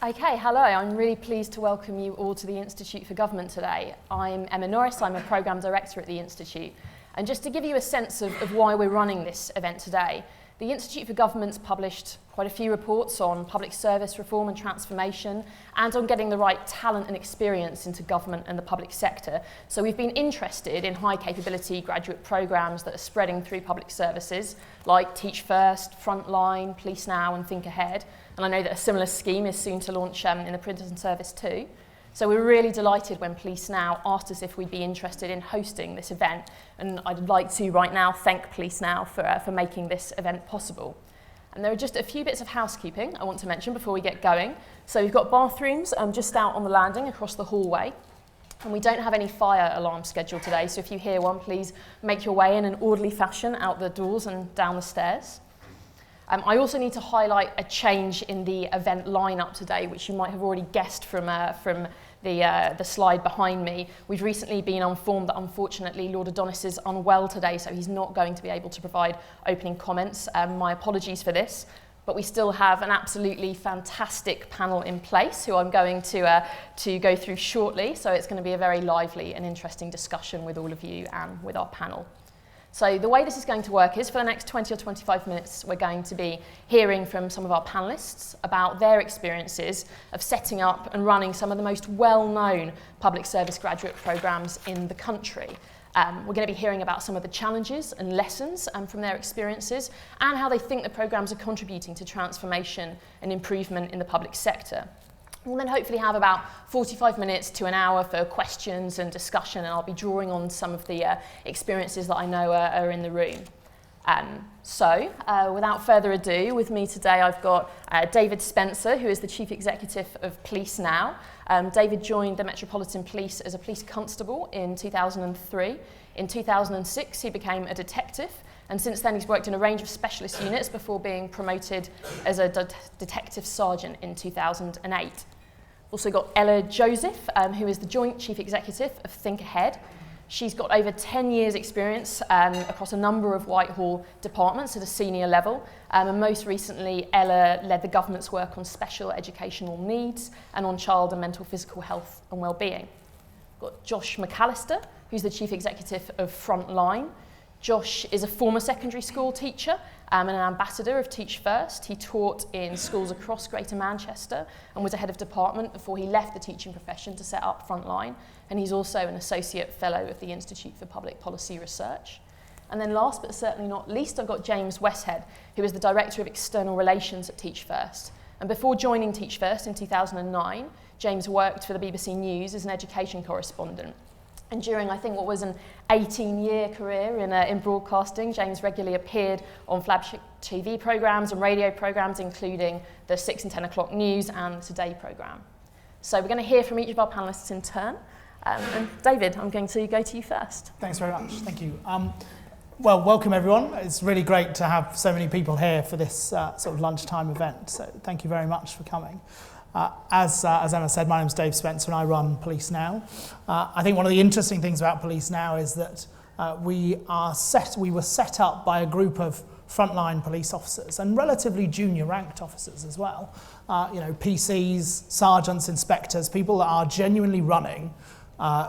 Okay, hello. I'm really pleased to welcome you all to the Institute for Government today. I'm Emma Norris. I'm a Programme Director at the Institute. And just to give you a sense of why we're running this event today, the Institute for Government's published quite a few reports on public service reform and transformation and on getting the right talent and experience into government and the public sector. So we've been interested in high capability graduate programmes that are spreading through public services like Teach First, Frontline, Police Now and Think Ahead. And I know that a similar scheme is soon to launch in the prison service too. So we're really delighted when Police Now asked us if we'd be interested in hosting this event. And I'd like to right now thank Police Now for making this event possible. And there are just a few bits of housekeeping I want to mention before we get going. So we've got bathrooms just out on the landing across the hallway. And we don't have any fire alarm scheduled today, so if you hear one, please make your way in an orderly fashion out the doors and down the stairs. I also need to highlight a change in the event lineup today, which you might have already guessed from the slide behind me. We've recently been informed that unfortunately Lord Adonis is unwell today, so he's not going to be able to provide opening comments. My apologies for this, but we still have an absolutely fantastic panel in place who I'm going to go through shortly, so it's going to be a very lively and interesting discussion with all of you and with our panel. So the way this is going to work is for the next 20 or 25 minutes, we're going to be hearing from some of our panellists about their experiences of setting up and running some of the most well-known public service graduate programs in the country. We're going to be hearing about some of the challenges and lessons from their experiences and how they think the programs are contributing to transformation and improvement in the public sector. We'll then hopefully have about 45 minutes to an hour for questions and discussion, and I'll be drawing on some of the experiences that I know are in the room. Without further ado, with me today I've got David Spencer, who is the Chief Executive of Police Now. David joined the Metropolitan Police as a police constable in 2003. In 2006 he became a detective, and since then he's worked in a range of specialist units before being promoted as a detective sergeant in 2008. We've also got Ella Joseph, who is the Joint Chief Executive of Think Ahead. She's got over 10 years experience across a number of Whitehall departments at a senior level, and most recently Ella led the government's work on special educational needs and on child and mental physical health and well-being. We've got Josh MacAlister, who's the Chief Executive of Frontline. Josh is a former secondary school teacher and an ambassador of Teach First. He taught in schools across Greater Manchester and was a head of department before he left the teaching profession to set up Frontline. And he's also an associate fellow of the Institute for Public Policy Research. And then last but certainly not least, I've got James Westhead, who is the Director of External Relations at Teach First. And before joining Teach First in 2009, James worked for the BBC News as an education correspondent. And during, I think, what was an 18-year career in broadcasting, James regularly appeared on flagship TV programmes and radio programmes, including the 6 and 10 o'clock news and the Today programme. So we're going to hear from each of our panellists in turn. And David, I'm going to go to you first. Thanks very much. Thank you. Well, welcome everyone. It's really great to have so many people here for this sort of lunchtime event. So thank you very much for coming. As Emma said, my name's Dave Spencer and I run Police Now. I think one of the interesting things about Police Now is that we were set up by a group of frontline police officers and relatively junior ranked officers as well. PCs, sergeants, inspectors, people that are genuinely running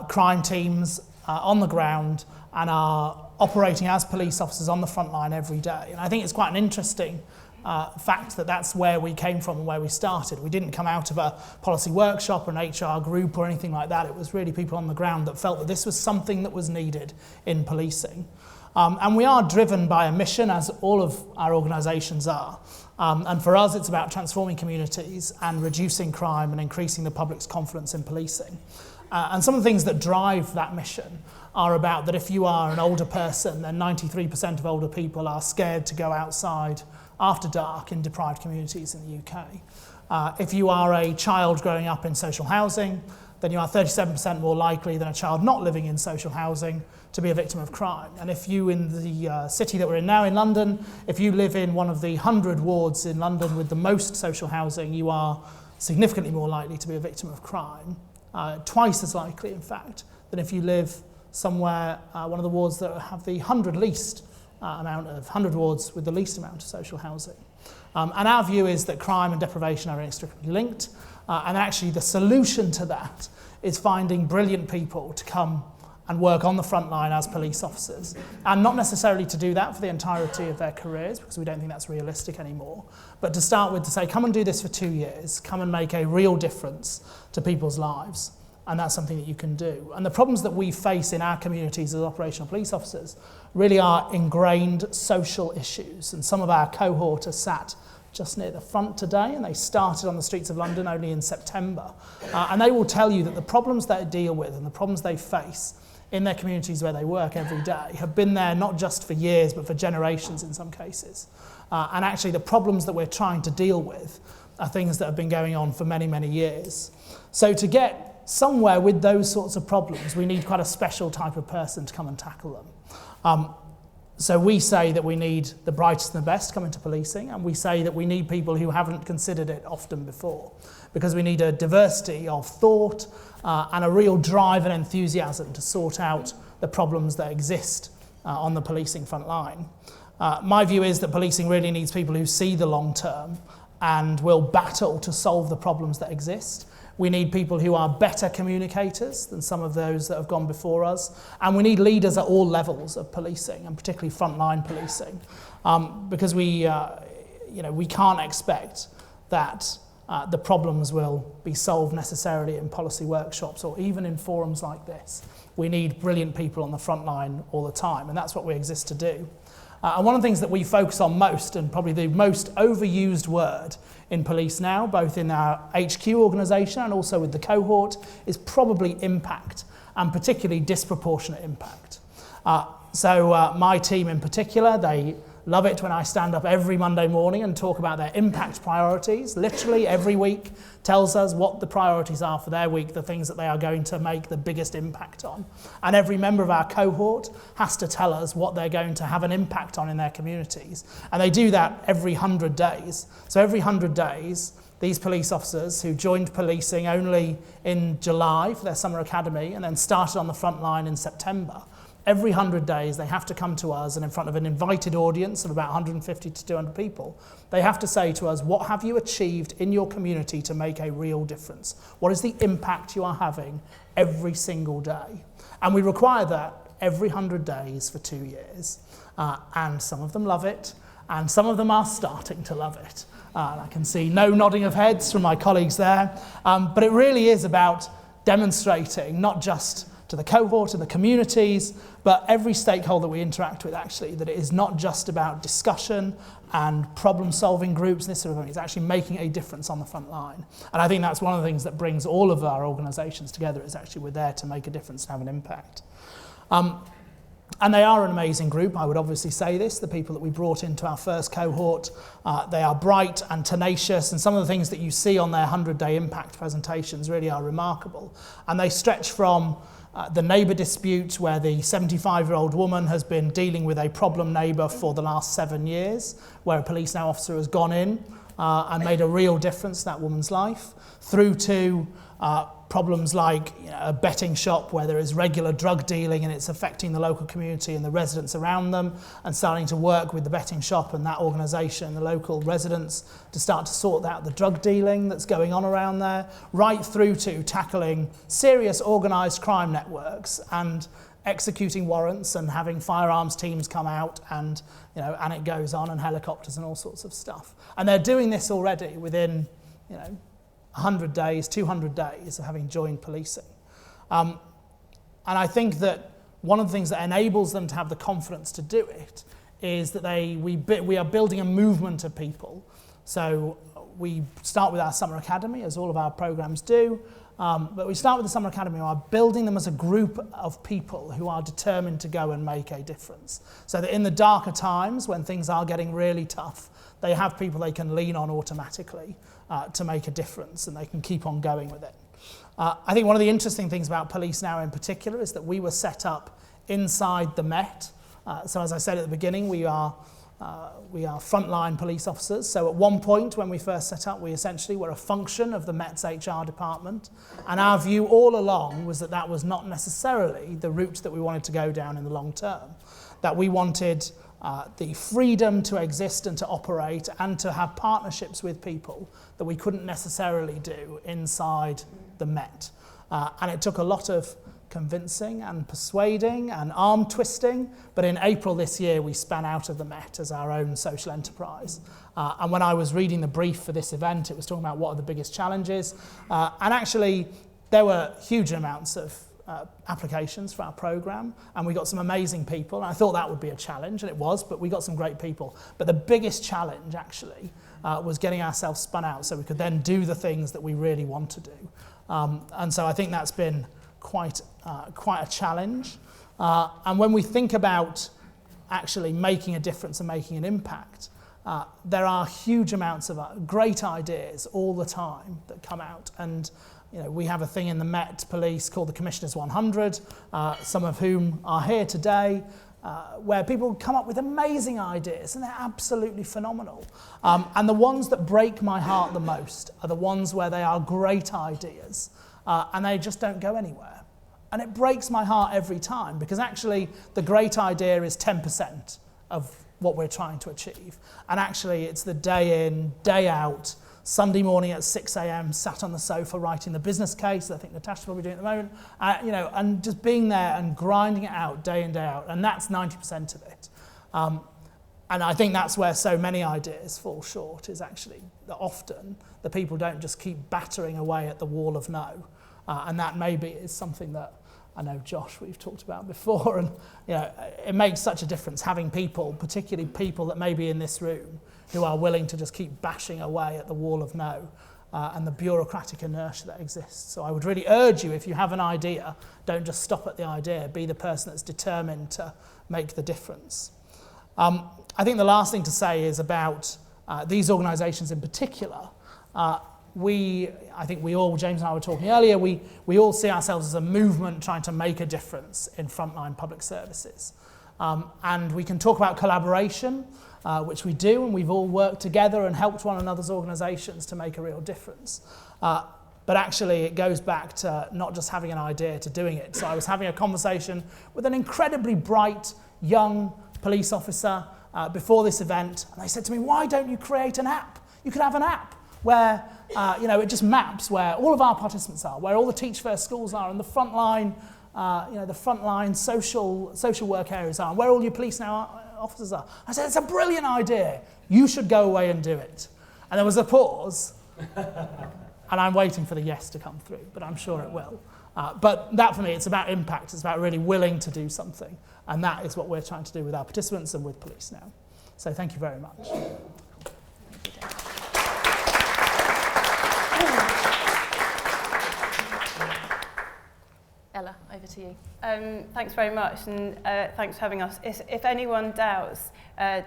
crime teams on the ground and are operating as police officers on the front line every day. And I think it's quite an interesting fact that that's where we came from and where we started. We didn't come out of a policy workshop or an HR group or anything like that. It was really people on the ground that felt that this was something that was needed in policing. And we are driven by a mission, as all of our organisations are. And for us, it's about transforming communities and reducing crime and increasing the public's confidence in policing. And some of the things that drive that mission are about that if you are an older person, then 93% of older people are scared to go outside after dark in deprived communities in the UK. If you are a child growing up in social housing, then you are 37% more likely than a child not living in social housing to be a victim of crime. And if you, in the city that we're in now in London, if you live in one of the 100 wards in London with the most social housing, you are significantly more likely to be a victim of crime. Twice as likely, in fact, than if you live somewhere, one of the wards that have the 100 wards with the least amount of social housing. And our view is that crime and deprivation are inextricably linked, and actually the solution to that is finding brilliant people to come and work on the front line as police officers. And not necessarily to do that for the entirety of their careers, because we don't think that's realistic anymore, but to start with to say, come and do this for 2 years, come and make a real difference to people's lives. And that's something that you can do. And the problems that we face in our communities as operational police officers really are ingrained social issues. And some of our cohort are sat just near the front today, and they started on the streets of London only in September. And they will tell you that the problems they deal with and the problems they face in their communities where they work every day have been there not just for years, but for generations in some cases. And actually the problems that we're trying to deal with are things that have been going on for many, many years. So to get somewhere with those sorts of problems, we need quite a special type of person to come and tackle them. So we say that we need the brightest and the best come into policing, and we say that we need people who haven't considered it often before, because we need a diversity of thought and a real drive and enthusiasm to sort out the problems that exist on the policing front line. My view is that policing really needs people who see the long term and will battle to solve the problems that exist. We need people who are better communicators than some of those that have gone before us. And we need leaders at all levels of policing, and particularly frontline policing, because we can't expect that the problems will be solved necessarily in policy workshops or even in forums like this. We need brilliant people on the front line all the time, and that's what we exist to do. And one of the things that we focus on most, and probably the most overused word in police now, both in our HQ organisation and also with the cohort, is probably impact, and particularly disproportionate impact. So my team in particular, they love it when I stand up every Monday morning and talk about their impact priorities. Literally every week tells us what the priorities are for their week, the things that they are going to make the biggest impact on. And every member of our cohort has to tell us what they're going to have an impact on in their communities. And they do that every 100 days. So every 100 days, these police officers who joined policing only in July for their summer academy and then started on the front line in September, every 100 days, they have to come to us, and in front of an invited audience of about 150 to 200 people, they have to say to us, what have you achieved in your community to make a real difference? What is the impact you are having every single day? And we require that every 100 days for 2 years. And some of them love it, and some of them are starting to love it. And I can see no nodding of heads from my colleagues there. But it really is about demonstrating not just to the cohort and the communities, but every stakeholder we interact with actually, that it is not just about discussion and problem-solving groups and this sort of thing. It's actually making a difference on the front line. And I think that's one of the things that brings all of our organisations together, is actually we're there to make a difference and have an impact. And they are an amazing group, I would obviously say this, the people that we brought into our first cohort. They are bright and tenacious, and some of the things that you see on their 100-day impact presentations really are remarkable. And they stretch from the neighbour dispute, where the 75-year-old woman has been dealing with a problem neighbour for the last 7 years, where a police now officer has gone in and made a real difference to that woman's life, through to problems like a betting shop where there is regular drug dealing and it's affecting the local community and the residents around them, and starting to work with the betting shop and that organisation and the local residents to start to sort out the drug dealing that's going on around there, right through to tackling serious organised crime networks and executing warrants and having firearms teams come out, and and it goes on, and helicopters and all sorts of stuff. And they're doing this already within 100 days, 200 days of having joined policing. And I think that one of the things that enables them to have the confidence to do it is that we are building a movement of people. So we start with our summer academy, as all of our programs do, but we start with the summer academy. We are building them as a group of people who are determined to go and make a difference. So that in the darker times, when things are getting really tough, they have people they can lean on automatically to make a difference, and they can keep on going with it. I think one of the interesting things about Police Now in particular is that we were set up inside the Met. So as I said at the beginning, we are frontline police officers. So at one point when we first set up, we essentially were a function of the Met's HR department. And our view all along was that that was not necessarily the route that we wanted to go down in the long term. That we wanted the freedom to exist and to operate and to have partnerships with people that we couldn't necessarily do inside the Met. And it took a lot of convincing and persuading and arm twisting, but in April this year we span out of the Met as our own social enterprise. And when I was reading the brief for this event, it was talking about what are the biggest challenges, and actually there were huge amounts of applications for our programme, and we got some amazing people, and I thought that would be a challenge, and it was, but we got some great people. But the biggest challenge actually was getting ourselves spun out so we could then do the things that we really want to do. And so I think that's been quite a challenge. And when we think about actually making a difference and making an impact, there are huge amounts of great ideas all the time that come out. And we have a thing in the Met Police called the Commissioners 100, some of whom are here today, where people come up with amazing ideas, and they're absolutely phenomenal. And the ones that break my heart the most are the ones where they are great ideas, and they just don't go anywhere. And it breaks my heart every time, because actually the great idea is 10% of what we're trying to achieve. And actually it's the day in, day out, Sunday morning at 6 a.m, sat on the sofa writing the business case that I think Natasha's probably doing at the moment, and just being there and grinding it out day in, day out. And that's 90% of it. And I think that's where so many ideas fall short, is actually that often the people don't just keep battering away at the wall of no. And that maybe is something that I know, Josh, we've talked about before, and it makes such a difference having people, particularly people that may be in this room, who are willing to just keep bashing away at the wall of no, and the bureaucratic inertia that exists. So I would really urge you, if you have an idea, don't just stop at the idea, be the person that's determined to make the difference. I think the last thing to say is about these organisations in particular. I think we all, James and I were talking earlier, we all see ourselves as a movement trying to make a difference in frontline public services. And we can talk about collaboration, which we do, and we've all worked together and helped one another's organisations to make a real difference. But actually it goes back to not just having an idea, to doing it. So I was having a conversation with an incredibly bright young police officer before this event, and they said to me, why don't you create an app? You could have an app where it just maps where all of our participants are, where all the Teach First schools are, and the frontline, the frontline social work areas are, and where all your police now officers are. I said, it's a brilliant idea. You should go away and do it. And there was a pause, and I'm waiting for the yes to come through, but I'm sure it will. But that for me, it's about impact. It's about really willing to do something, and that is what we're trying to do with our participants and with police now. So thank you very much. Ella, over to you. Thanks very much, and thanks for having us. If anyone doubts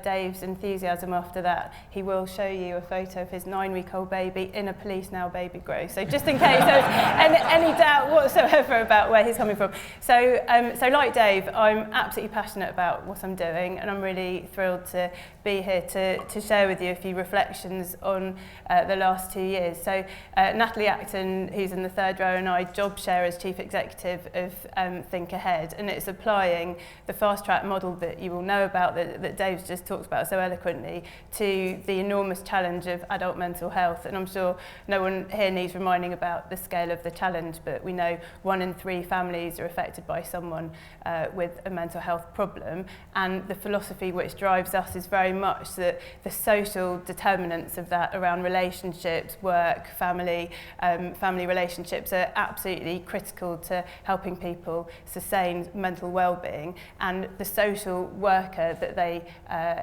Dave's enthusiasm after that, he will show you a photo of his 9-week-old baby in a Police Now baby grow. So just in case there's any doubt whatsoever about where he's coming from. So like Dave, I'm absolutely passionate about what I'm doing, and I'm really thrilled to be here to share with you a few reflections on the last 2 years. So Natalie Acton, who's in the third row, and I job share as Chief Executive of Think Ahead, and it's applying the fast track model that you all know about, that Dave's just talked about so eloquently, to the enormous challenge of adult mental health. And I'm sure no one here needs reminding about the scale of the challenge, but we know 1 in 3 families are affected by someone with a mental health problem, and the philosophy which drives us is very much that the social determinants of that around relationships, work, family relationships are absolutely critical to helping people sustain mental well-being, and the social worker that they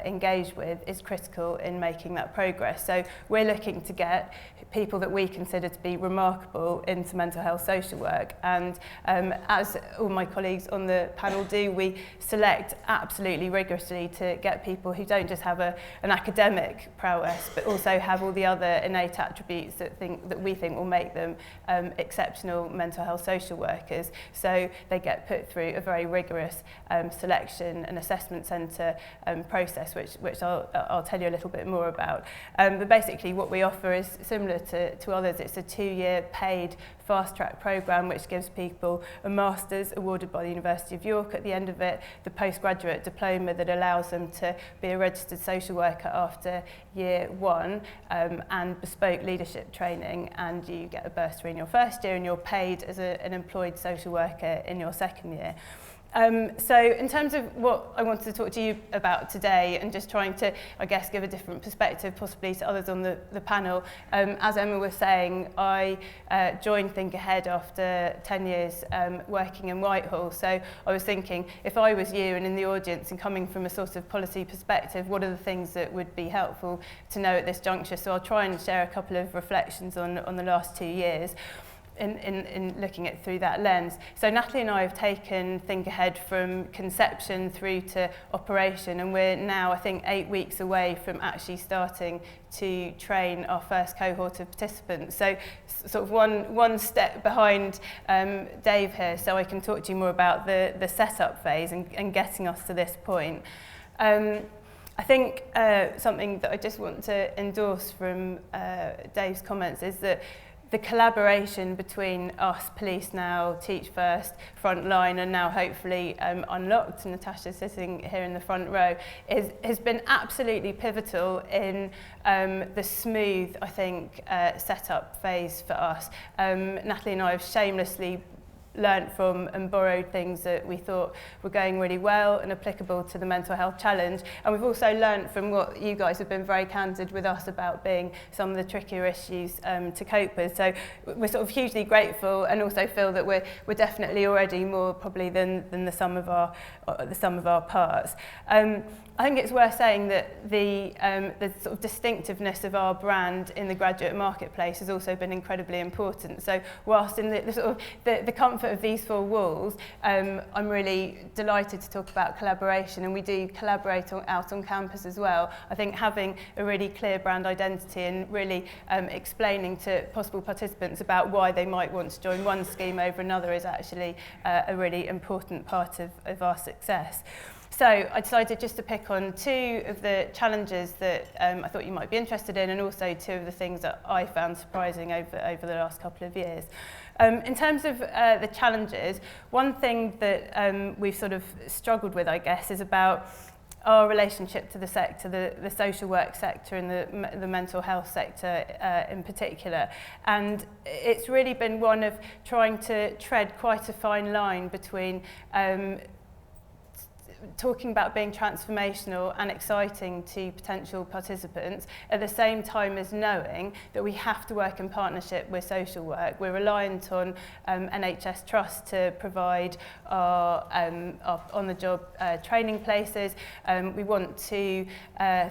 engage with is critical in making that progress. So we're looking to get people that we consider to be remarkable into mental health social work, and as all my colleagues on the panel do, we select absolutely rigorously to get people who don't just have an academic prowess, but also have all the other innate attributes that we think will make them exceptional mental health social workers. So they get put through a very rigorous selection and assessment centre process, which I'll tell you a little bit more about. But basically what we offer is similar to others. It's a 2-year paid fast-track programme which gives people a master's awarded by the University of York at the end of it, the postgraduate diploma that allows them to be a registered social worker after year 1, and bespoke leadership training, and you get a bursary in your first year and you're paid as an employed social worker in your second year. So in terms of what I wanted to talk to you about today, and just trying to, I guess, give a different perspective possibly to others on the panel, as Emma was saying, I joined Think Ahead after 10 years working in Whitehall. So I was thinking, if I was you and in the audience and coming from a sort of policy perspective, what are the things that would be helpful to know at this juncture? So I'll try and share a couple of reflections on the last 2 years. In looking at through that lens. So Natalie and I have taken Think Ahead from conception through to operation, and we're now, I think, 8 weeks away from actually starting to train our first cohort of participants. So sort of one step behind Dave here, so I can talk to you more about the setup phase and getting us to this point. I think something that I just want to endorse from Dave's comments is that the collaboration between us, Police Now, Teach First, Frontline, and now hopefully Unlocked, and Natasha's sitting here in the front row, has been absolutely pivotal in the smooth, I think, setup phase for us. Natalie and I have shamelessly learnt from and borrowed things that we thought were going really well and applicable to the mental health challenge. And we've also learnt from what you guys have been very candid with us about being some of the trickier issues to cope with. So we're sort of hugely grateful, and also feel that we're definitely already more probably than the sum of our parts. I think it's worth saying that the sort of distinctiveness of our brand in the graduate marketplace has also been incredibly important. So whilst in the sort of the comfort of these 4 walls, I'm really delighted to talk about collaboration, and we do collaborate out on campus as well. I think having a really clear brand identity and really explaining to possible participants about why they might want to join one scheme over another is actually a really important part of our success. So I decided just to pick on 2 of the challenges that I thought you might be interested in, and also 2 of the things that I found surprising over the last couple of years. In terms of the challenges, one thing that we've sort of struggled with, I guess, is about our relationship to the sector, the social work sector and the mental health sector in particular. And it's really been one of trying to tread quite a fine line between talking about being transformational and exciting to potential participants, at the same time as knowing that we have to work in partnership with social work. We're reliant on NHS Trust to provide our on-the-job training places. We want to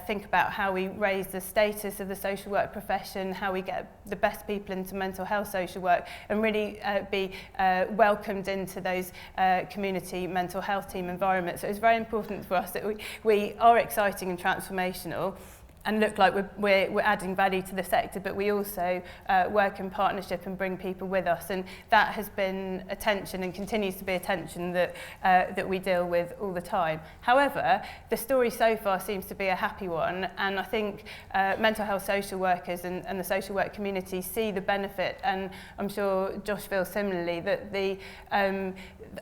think about how we raise the status of the social work profession, how we get the best people into mental health social work, and really be welcomed into those community mental health team environments. So it's very important for us that we are exciting and transformational and look like we're adding value to the sector, but we also work in partnership and bring people with us, and that has been a tension and continues to be a tension that we deal with all the time. However, the story so far seems to be a happy one, and I think mental health social workers and the social work community see the benefit, and I'm sure Josh feels similarly, that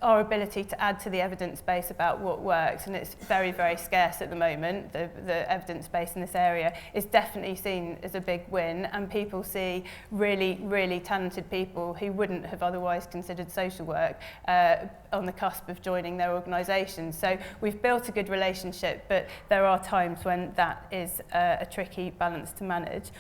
our ability to add to the evidence base about what works, and it's very, very scarce at the moment, the evidence base in this area is definitely seen as a big win, and people see really, really talented people who wouldn't have otherwise considered social work on the cusp of joining their organisation. So we've built a good relationship, but there are times when that is a tricky balance to manage.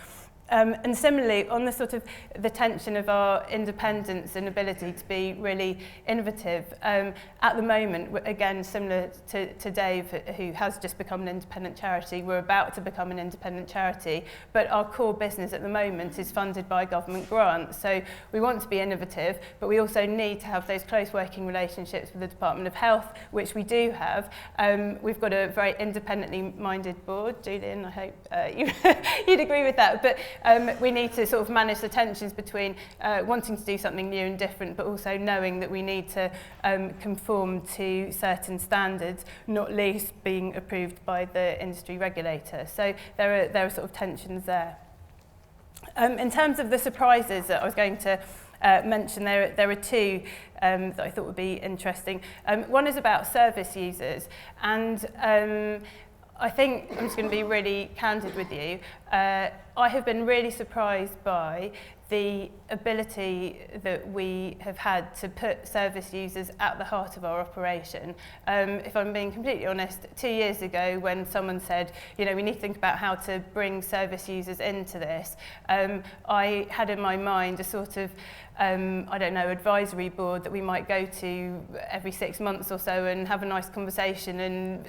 And similarly, on the sort of the tension of our independence and ability to be really innovative, at the moment, again, similar to Dave, who has just become an independent charity, we're about to become an independent charity, but our core business at the moment is funded by government grants. So we want to be innovative, but we also need to have those close working relationships with the Department of Health, which we do have. We've got a very independently minded board. Julian, I hope you'd agree with that. But we need to sort of manage the tensions between wanting to do something new and different, but also knowing that we need to conform to certain standards, not least being approved by the industry regulator. So there are sort of tensions there. In terms of the surprises that I was going to mention, there are two that I thought would be interesting. One is about service users, and I think I'm just going to be really candid with you. I have been really surprised by the ability that we have had to put service users at the heart of our operation. If I'm being completely honest, 2 years ago when someone said, you know, we need to think about how to bring service users into this, I had in my mind a sort of I don't know, advisory board that we might go to every 6 months or so and have a nice conversation and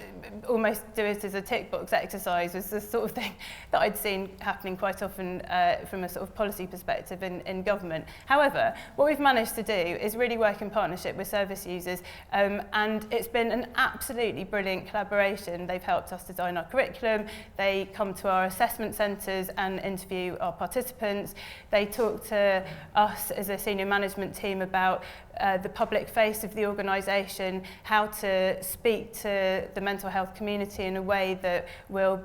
almost do it as a tick box exercise was the sort of thing that I'd seen happening quite often from a sort of policy perspective in government. However, what we've managed to do is really work in partnership with service users, and it's been an absolutely brilliant collaboration. They've helped us design our curriculum, they come to our assessment centres and interview our participants, they talk to us as a senior management team about the public face of the organisation, how to speak to the mental health community in a way that will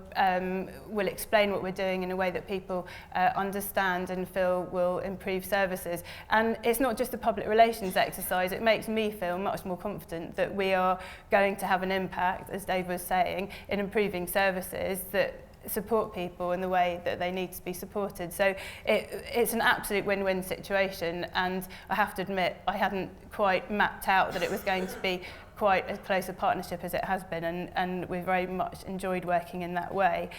explain what we're doing in a way that people understand and feel will improve services. And it's not just a public relations exercise, it makes me feel much more confident that we are going to have an impact, as Dave was saying, in improving services that support people in the way that they need to be supported. So it's an absolute win-win situation, and I have to admit I hadn't quite mapped out that it was going to be quite as close a partnership as it has been, and we've very much enjoyed working in that way.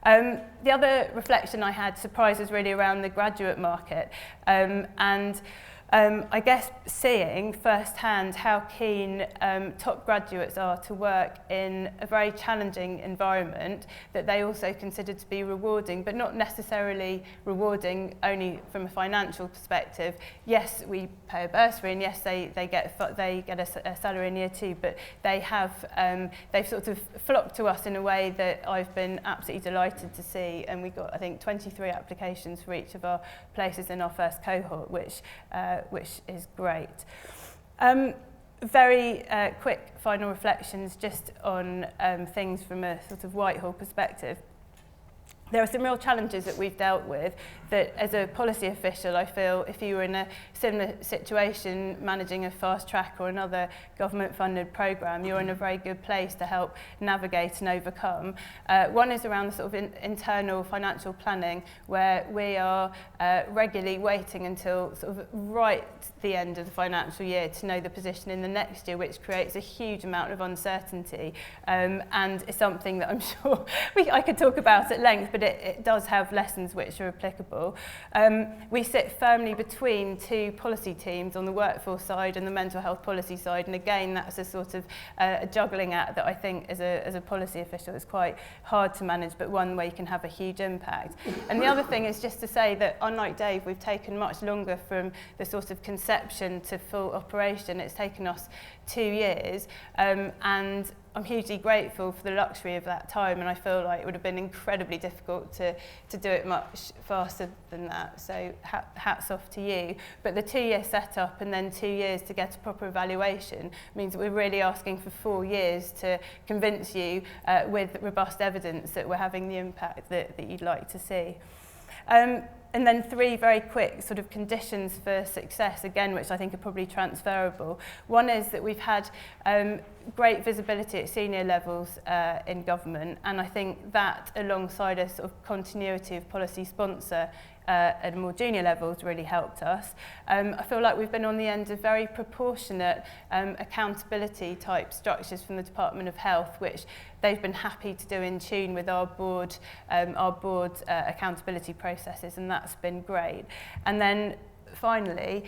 The other reflection I had, surprise, was really around the graduate market, and I guess seeing firsthand how keen top graduates are to work in a very challenging environment that they also consider to be rewarding, but not necessarily rewarding only from a financial perspective. Yes, we pay a bursary, and yes, they get a salary in year 2, but they've sort of flocked to us in a way that I've been absolutely delighted to see, and we got, I think, 23 applications for each of our places in our first cohort, which is great. Very quick final reflections just on things from a sort of Whitehall perspective. There are some real challenges that we've dealt with that as a policy official, I feel if you were in a similar situation managing a fast track or another government funded programme, you're in a very good place to help navigate and overcome. One is around the sort of internal financial planning, where we are regularly waiting until sort of right the end of the financial year to know the position in the next year, which creates a huge amount of uncertainty, and is something that I'm sure I could talk about at length, but it does have lessons which are applicable. We sit firmly between two policy teams on the workforce side and the mental health policy side, and again that's a sort of a juggling act that I think as a policy official is quite hard to manage, but one where you can have a huge impact. And the other thing is just to say that unlike Dave, we've taken much longer from the sort of conception to full operation. It's taken us 2 years, and I'm hugely grateful for the luxury of that time, and I feel like it would have been incredibly difficult to do it much faster than that. So hats off to you. But the 2-year setup and then 2 years to get a proper evaluation means that we're really asking for 4 years to convince you with robust evidence that we're having the impact that you'd like to see. And then 3 very quick sort of conditions for success, again, which I think are probably transferable. One is that we've had great visibility at senior levels in government, and I think that alongside a sort of continuity of policy sponsor at more junior levels really helped us. I feel like we've been on the end of very proportionate accountability type structures from the Department of Health, which they've been happy to do in tune with our board accountability processes, and that's been great. And then finally,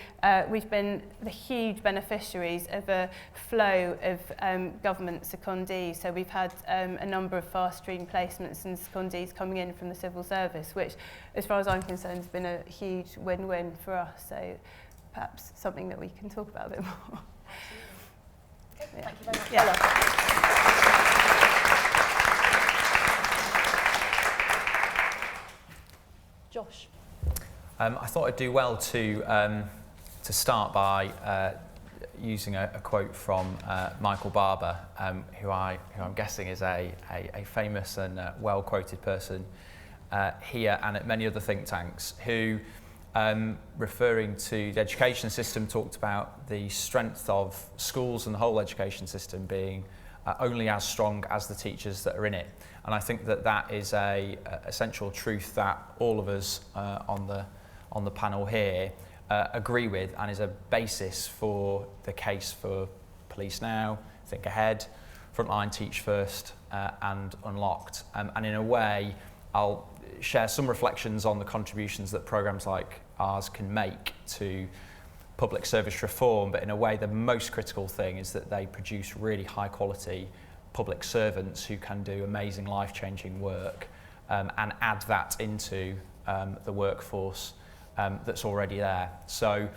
we've been the huge beneficiaries of a flow of government secondees. So we've had a number of fast stream placements and secondees coming in from the civil service, which, as far as I'm concerned, has been a huge win-win for us. So perhaps something that we can talk about a bit more. Okay, yeah. Thank you very much. Yeah. Josh. I thought I'd do well to start by using a quote from Michael Barber, who I'm guessing is a famous and well-quoted person here and at many other think tanks, who, referring to the education system, talked about the strength of schools and the whole education system being only as strong as the teachers that are in it. And I think that is a essential truth that all of us on the panel here agree with, and is a basis for the case for Police Now, Think Ahead, Frontline, Teach First, and Unlocked. And in a way, I'll share some reflections on the contributions that programmes like ours can make to public service reform, but in a way the most critical thing is that they produce really high quality public servants who can do amazing life-changing work and add that into the workforce that's already there. So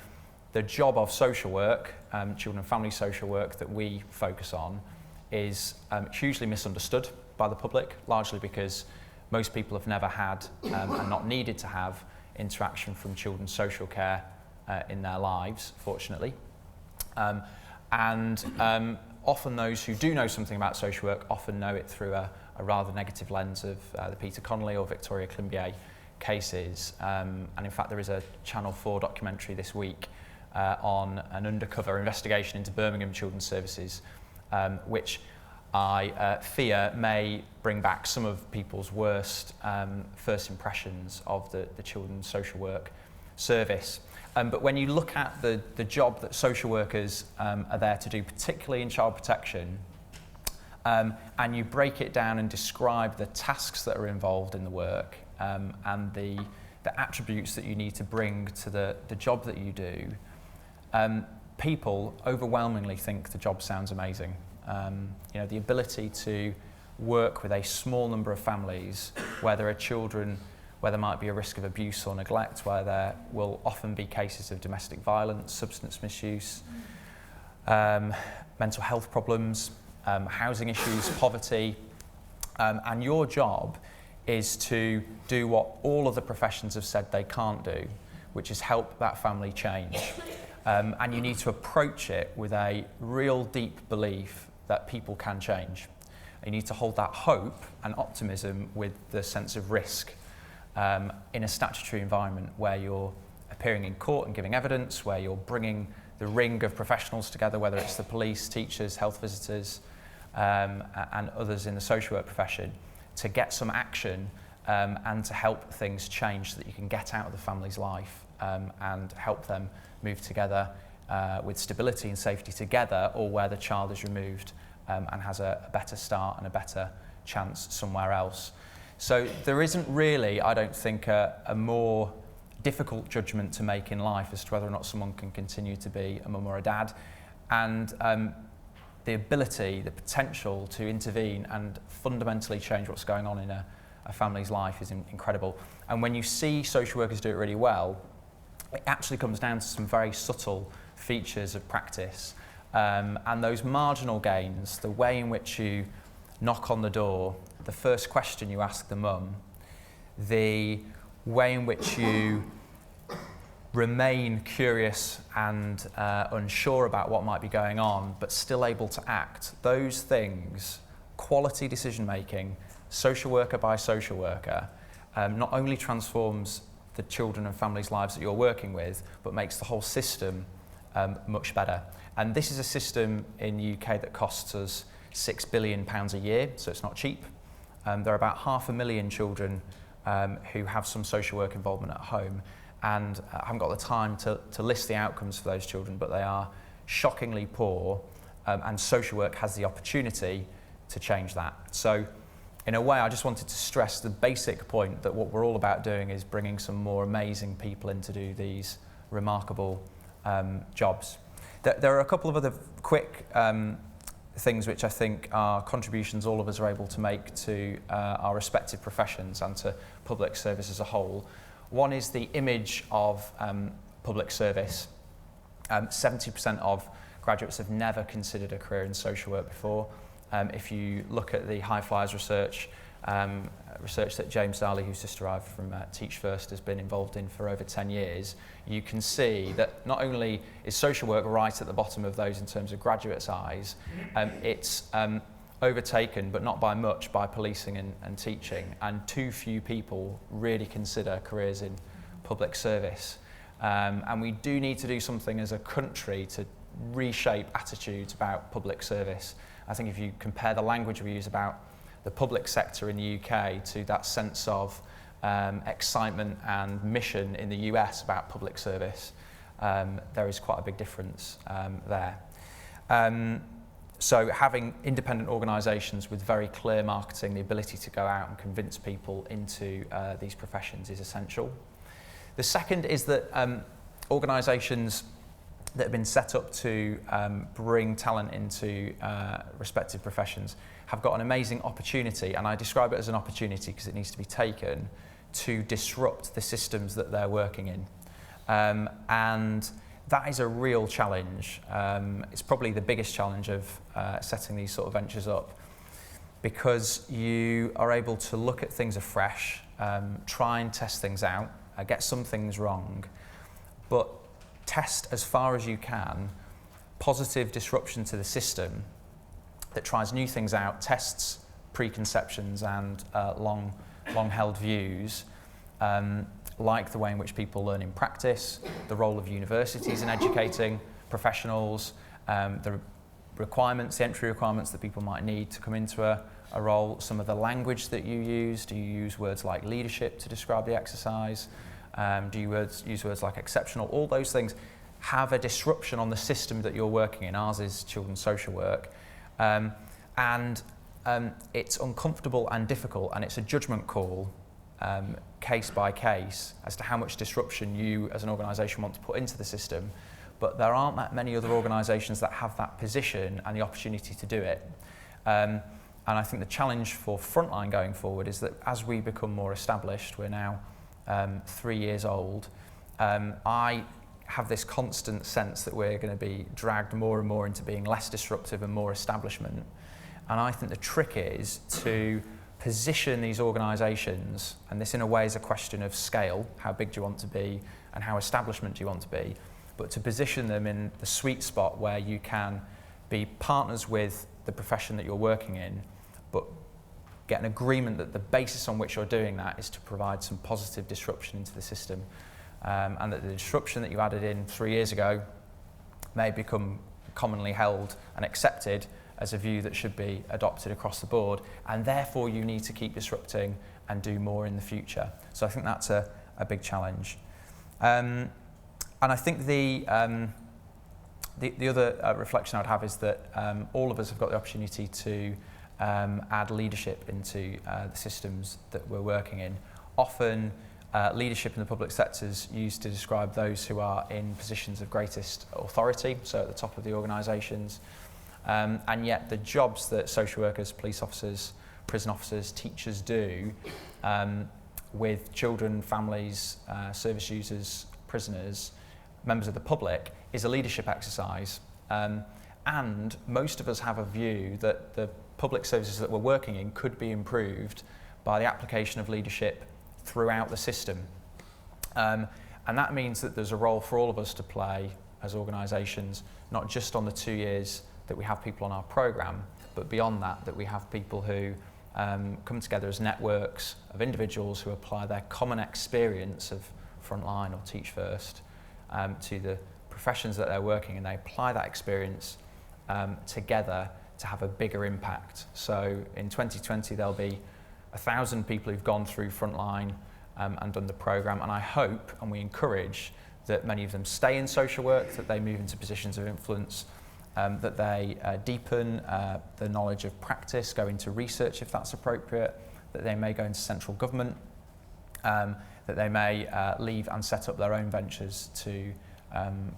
the job of social work, children and family social work that we focus on, is hugely misunderstood by the public, largely because most people have never had and not needed to have interaction from children's social care in their lives, fortunately. Often those who do know something about social work often know it through a rather negative lens of the Peter Connolly or Victoria Climbié cases. And in fact, there is a Channel 4 documentary this week on an undercover investigation into Birmingham Children's Services, which I fear may bring back some of people's worst first impressions of the Children's Social Work Service. But when you look at the job that social workers are there to do, particularly in child protection, and you break it down and describe the tasks that are involved in the work and the attributes that you need to bring to the job that you do, people overwhelmingly think the job sounds amazing. The ability to work with a small number of families where there are children where there might be a risk of abuse or neglect, where there will often be cases of domestic violence, substance misuse, mental health problems, housing issues, poverty, and your job is to do what all of the professions have said they can't do, which is help that family change. And you need to approach it with a real deep belief that people can change. You need to hold that hope and optimism with the sense of risk in a statutory environment where you're appearing in court and giving evidence, where you're bringing the ring of professionals together, whether it's the police, teachers, health visitors, and others in the social work profession, to get some action and to help things change so that you can get out of the family's life and help them move together with stability and safety together, or where the child is removed and has a better start and a better chance somewhere else. So there isn't really, I don't think, a more difficult judgment to make in life as to whether or not someone can continue to be a mum or a dad. And the ability, the potential to intervene and fundamentally change what's going on in a family's life is incredible. And when you see social workers do it really well, it actually comes down to some very subtle features of practice. And those marginal gains, the way in which you knock on the door, the first question you ask the mum, the way in which you remain curious and unsure about what might be going on, but still able to act, those things, quality decision making, social worker by social worker, not only transforms the children and families' lives that you're working with, but makes the whole system much better. And this is a system in the UK that costs us £6 billion a year, so it's not cheap. There are about 500,000 children who have some social work involvement at home, and I haven't got the time to list the outcomes for those children, but they are shockingly poor, and social work has the opportunity to change that. So in a way, I just wanted to stress the basic point that what we're all about doing is bringing some more amazing people in to do these remarkable jobs. There are a couple of other quick things which I think are contributions all of us are able to make to our respective professions and to public service as a whole. One is the image of public service. 70% of graduates have never considered a career in social work before. If you look at the High Flyers research, research that James Darley, who's just arrived from Teach First, has been involved in for over 10 years, you can see that not only is social work right at the bottom of those in terms of graduates' eyes, it's overtaken, but not by much, by policing and teaching, and too few people really consider careers in public service. And we do need to do something as a country to reshape attitudes about public service. I think if you compare the language we use about the public sector in the UK to that sense of excitement and mission in the US about public service, there is quite a big difference there. So having independent organisations with very clear marketing, the ability to go out and convince people into these professions is essential. The second is that organisations that have been set up to bring talent into respective professions have got an amazing opportunity, and I describe it as an opportunity because it needs to be taken, to disrupt the systems that they're working in. And that is a real challenge. It's probably the biggest challenge of setting these sort of ventures up, because you are able to look at things afresh, try and test things out, get some things wrong, but test as far as you can positive disruption to the system that tries new things out, tests preconceptions and long-held views, like the way in which people learn in practice, the role of universities in educating professionals, the requirements, the entry requirements that people might need to come into a role, some of the language that you use. Do you use words like leadership to describe the exercise? Do you use words like exceptional? All those things have a disruption on the system that you're working in. Ours is children's social work. And it's uncomfortable and difficult, and it's a judgment call, case by case, as to how much disruption you as an organisation want to put into the system. But there aren't that many other organisations that have that position and the opportunity to do it. And I think the challenge for Frontline going forward is that as we become more established, we're now 3 years old, I have this constant sense that we're going to be dragged more and more into being less disruptive and more establishment. And I think the trick is to position these organisations, and this in a way is a question of scale, how big do you want to be and how establishment do you want to be, but to position them in the sweet spot where you can be partners with the profession that you're working in, but get an agreement that the basis on which you're doing that is to provide some positive disruption into the system, and that the disruption that you added in 3 years ago may become commonly held and accepted as a view that should be adopted across the board, and therefore you need to keep disrupting and do more in the future. So I think that's a big challenge. And I think the other reflection I'd have is that all of us have got the opportunity to add leadership into the systems that we're working in. Often leadership in the public sector is used to describe those who are in positions of greatest authority, so at the top of the organisations. And yet the jobs that social workers, police officers, prison officers, teachers do with children, families, service users, prisoners, members of the public, is a leadership exercise. And most of us have a view that the public services that we're working in could be improved by the application of leadership throughout the system. And that means that there's a role for all of us to play as organisations, not just on the 2 years that we have people on our programme, but beyond that, that we have people who come together as networks of individuals who apply their common experience of Frontline or Teach First to the professions that they're working in. They apply that experience together to have a bigger impact. So in 2020 there'll be 1,000 people who've gone through Frontline and done the programme, and I hope and we encourage that many of them stay in social work, that they move into positions of influence, that they deepen the knowledge of practice, go into research if that's appropriate, that they may go into central government, that they may leave and set up their own ventures to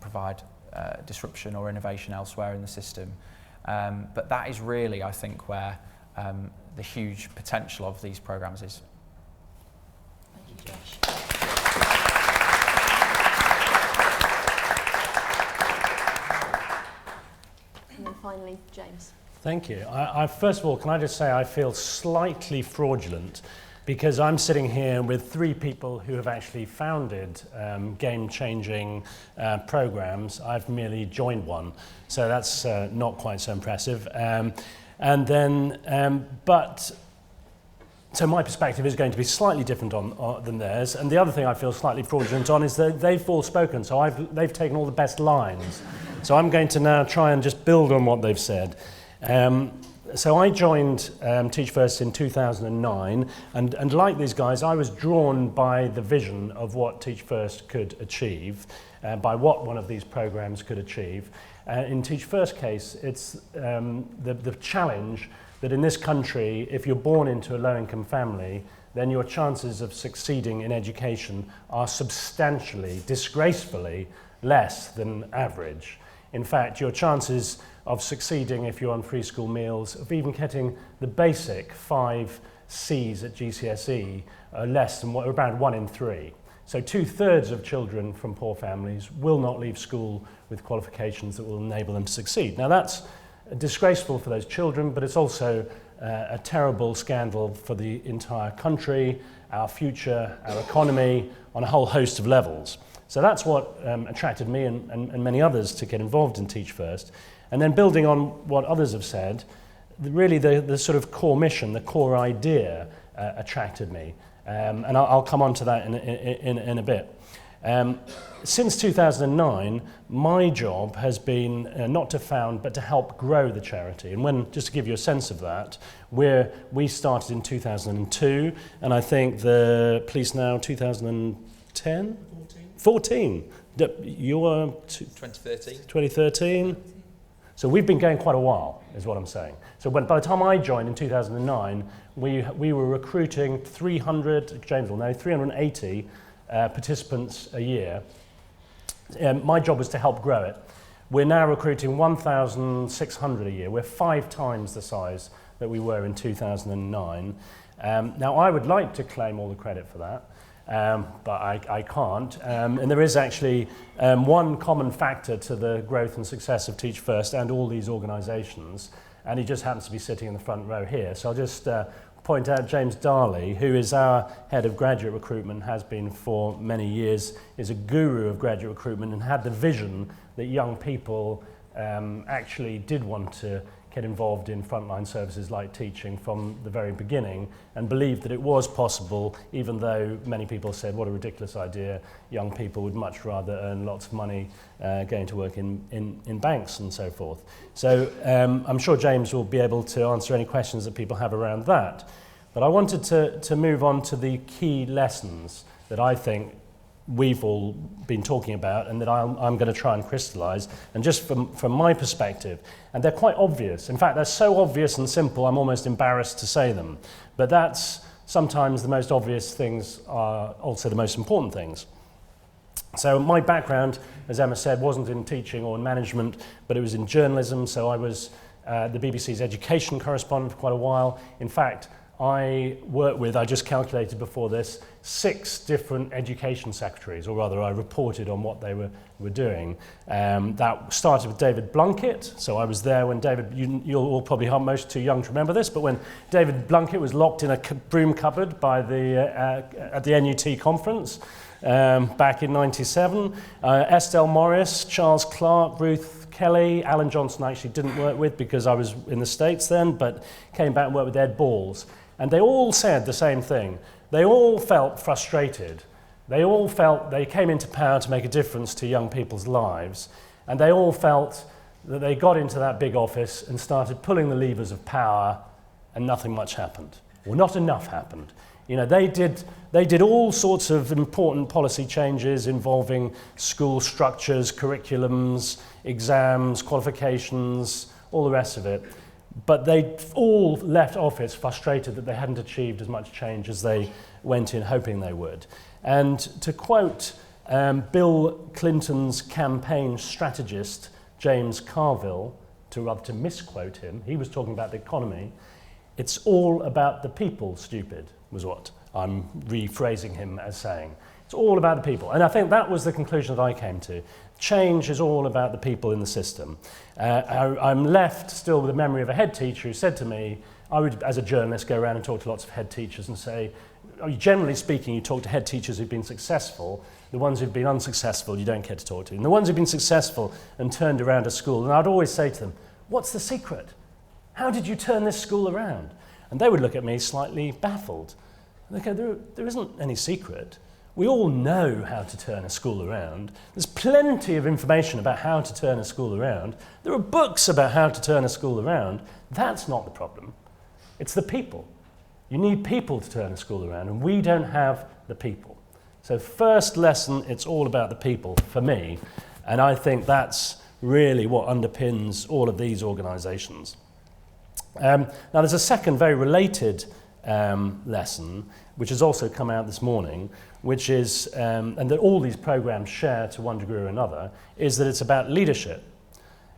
provide disruption or innovation elsewhere in the system. But that is really, I think, where the huge potential of these programmes is. Thank you, Josh. And then finally, James. Thank you. First of all, can I just say I feel slightly fraudulent because I'm sitting here with 3 people who have actually founded game-changing programs. I've merely joined one, so that's not quite so impressive. So my perspective is going to be slightly different than theirs. And the other thing I feel slightly fraudulent on is that they've all spoken, so they've taken all the best lines. So I'm going to now try and just build on what they've said. So I joined Teach First in 2009, and like these guys, I was drawn by the vision of what Teach First could achieve, by what one of these programs could achieve. In Teach First case, it's the challenge that in this country, if you're born into a low-income family, then your chances of succeeding in education are substantially, disgracefully less than average. In fact, your chances of succeeding if you're on free school meals, of even getting the basic 5 C's at GCSE are less than around 1 in 3. So 2/3 of children from poor families will not leave school with qualifications that will enable them to succeed. Now that's disgraceful for those children, but it's also a terrible scandal for the entire country, our future, our economy, on a whole host of levels. So that's what attracted me and many others to get involved in Teach First. And then building on what others have said, really the sort of core mission, the core idea attracted me. And I'll come on to that in a bit. Since 2009, my job has been not to found, but to help grow the charity. And just to give you a sense of that, we started in 2002, and I think the police now 2010? 14. You were 2013. 2013. So we've been going quite a while, is what I'm saying. So by the time I joined in 2009, we were recruiting 380 participants a year. My job was to help grow it. We're now recruiting 1,600 a year. We're 5 times the size that we were in 2009. Now, I would like to claim all the credit for that, but I can't. And there is actually one common factor to the growth and success of Teach First and all these organisations, and he just happens to be sitting in the front row here. So I'll just point out James Darley, who is our head of graduate recruitment, has been for many years, is a guru of graduate recruitment and had the vision that young people actually did want to get involved in frontline services like teaching from the very beginning, and believed that it was possible, even though many people said, what a ridiculous idea, young people would much rather earn lots of money going to work in banks and so forth. So I'm sure James will be able to answer any questions that people have around that. But I wanted to move on to the key lessons that I think we've all been talking about and that I'm going to try and crystallise, and just from my perspective. And they're quite obvious. In fact, they're so obvious and simple, I'm almost embarrassed to say them. But that's sometimes the most obvious things are also the most important things. So my background, as Emma said, wasn't in teaching or in management, but it was in journalism. So I was the BBC's education correspondent for quite a while. In fact, I worked with, I just calculated before this, 6 different education secretaries, or rather I reported on what they were doing. That started with David Blunkett. So I was there when David, you'll all probably are most too young to remember this, but when David Blunkett was locked in a broom cupboard by at the NUT conference back in '97. Estelle Morris, Charles Clarke, Ruth Kelly, Alan Johnson I actually didn't work with because I was in the States then, but came back and worked with Ed Balls. And they all said the same thing. They all felt frustrated. They all felt they came into power to make a difference to young people's lives. And they all felt that they got into that big office and started pulling the levers of power and nothing much happened. Or not enough happened. You know, they did all sorts of important policy changes involving school structures, curriculums, exams, qualifications, all the rest of it. But they all left office frustrated that they hadn't achieved as much change as they went in hoping they would. And to quote Bill Clinton's campaign strategist, James Carville, to misquote him, he was talking about the economy, it's all about the people, stupid, was what I'm rephrasing him as saying. It's all about the people. And I think that was the conclusion that I came to. change is all about the people in the system. I'm left still with the memory of a head teacher who said to me, I would, as a journalist, go around and talk to lots of head teachers and say, generally speaking, you talk to head teachers who've been successful. The ones who've been unsuccessful, you don't care to talk to. And the ones who've been successful and turned around a school, and I'd always say to them, what's the secret? How did you turn this school around? And they would look at me slightly baffled. And they go, there isn't any secret. We all know how to turn a school around. There's plenty of information about how to turn a school around. There are books about how to turn a school around. That's not the problem. It's the people. You need people to turn a school around, and we don't have the people. So first lesson, it's all about the people for me, and I think that's really what underpins all of these organisations. Now there's a second very related lesson, which has also come out this morning, which is, and that all these programmes share to one degree or another, is that it's about leadership.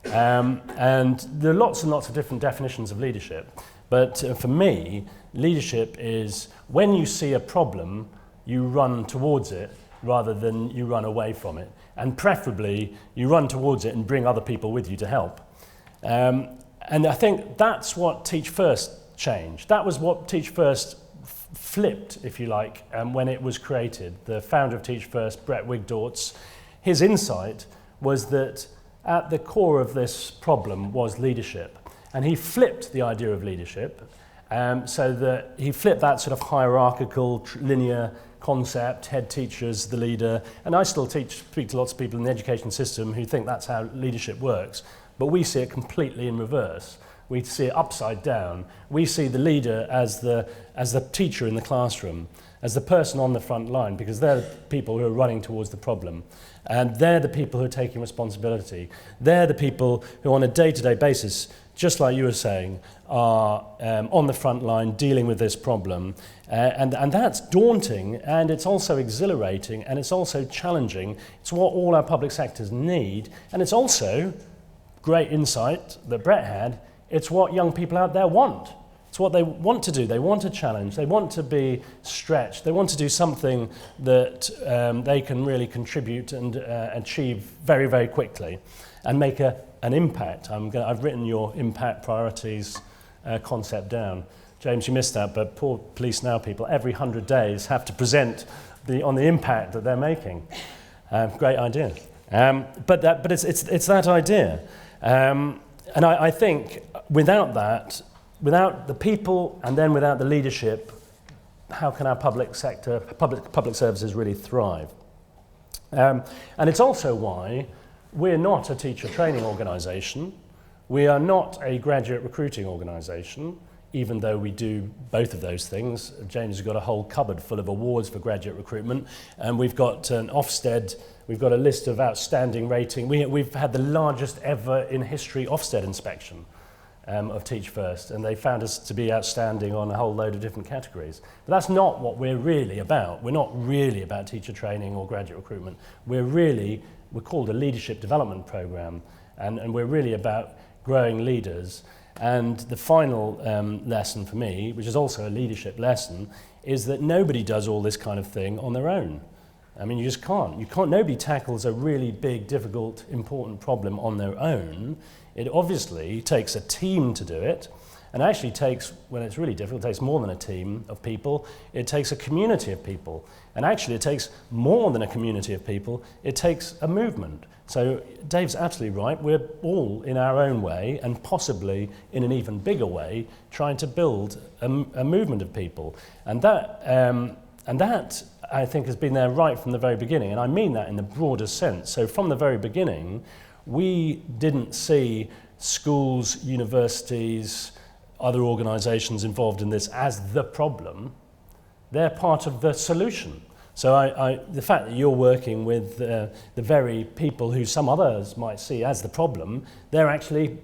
And there are lots and lots of different definitions of leadership, but for me, leadership is when you see a problem, you run towards it rather than you run away from it. And preferably, you run towards it and bring other people with you to help. And I think that's what Teach First changed. That was what Teach First flipped, if you like, when it was created. The founder of Teach First, Brett Wigdorts, his insight was that at the core of this problem was leadership. And he flipped the idea of leadership so that he flipped that sort of hierarchical, linear concept, head teachers, the leader. And I still speak to lots of people in the education system who think that's how leadership works. But we see it completely in reverse. We see it upside down. We see the leader as the teacher in the classroom, as the person on the front line, because they're the people who are running towards the problem. And they're the people who are taking responsibility. They're the people who on a day-to-day basis, just like you were saying, are on the front line dealing with this problem. And that's daunting, and it's also exhilarating, and it's also challenging. It's what all our public sectors need, and it's also great insight that Brett had. It's what young people out there want. It's what they want to do. They want a challenge. They want to be stretched. They want to do something that they can really contribute and achieve very, very quickly and make an impact. I've written your impact priorities concept down. James, you missed that, but poor Police Now people every 100 days have to present on the impact that they're making. Great idea. But it's that idea. And I think without that, without the people and then without the leadership, how can our public sector, public services really thrive? And it's also why we're not a teacher training organisation. We are not a graduate recruiting organisation, even though we do both of those things. James has got a whole cupboard full of awards for graduate recruitment, and we've got an Ofsted. We've got a list of outstanding rating. We've had the largest ever in history Ofsted inspection of Teach First, and they found us to be outstanding on a whole load of different categories. But that's not what we're really about. We're not really about teacher training or graduate recruitment. We're called a leadership development program, and we're really about growing leaders. And the final lesson for me, which is also a leadership lesson, is that nobody does all this kind of thing on their own. I mean, you just can't. Nobody tackles a really big, difficult, important problem on their own. It obviously takes a team to do it, and actually takes, when it's really difficult, it takes more than a team of people. It takes a community of people, and actually it takes more than a community of people. It takes a movement. So Dave's absolutely right. We're all in our own way, and possibly in an even bigger way, trying to build a movement of people, and that I think has been there right from the very beginning, and I mean that in the broadest sense. So from the very beginning, we didn't see schools, universities, other organisations involved in this as the problem. They're part of the solution. So the fact that you're working with the very people who some others might see as the problem, they're actually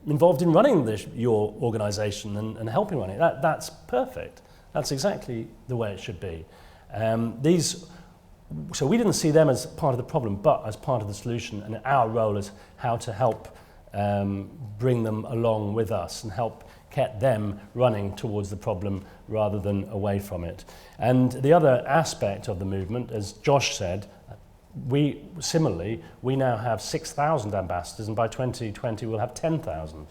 involved in running your organisation and helping run it. That's perfect. That's exactly the way it should be. So we didn't see them as part of the problem, but as part of the solution, and our role is how to help bring them along with us and help get them running towards the problem rather than away from it. And the other aspect of the movement, as Josh said, similarly, we now have 6,000 ambassadors, and by 2020 we'll have 10,000.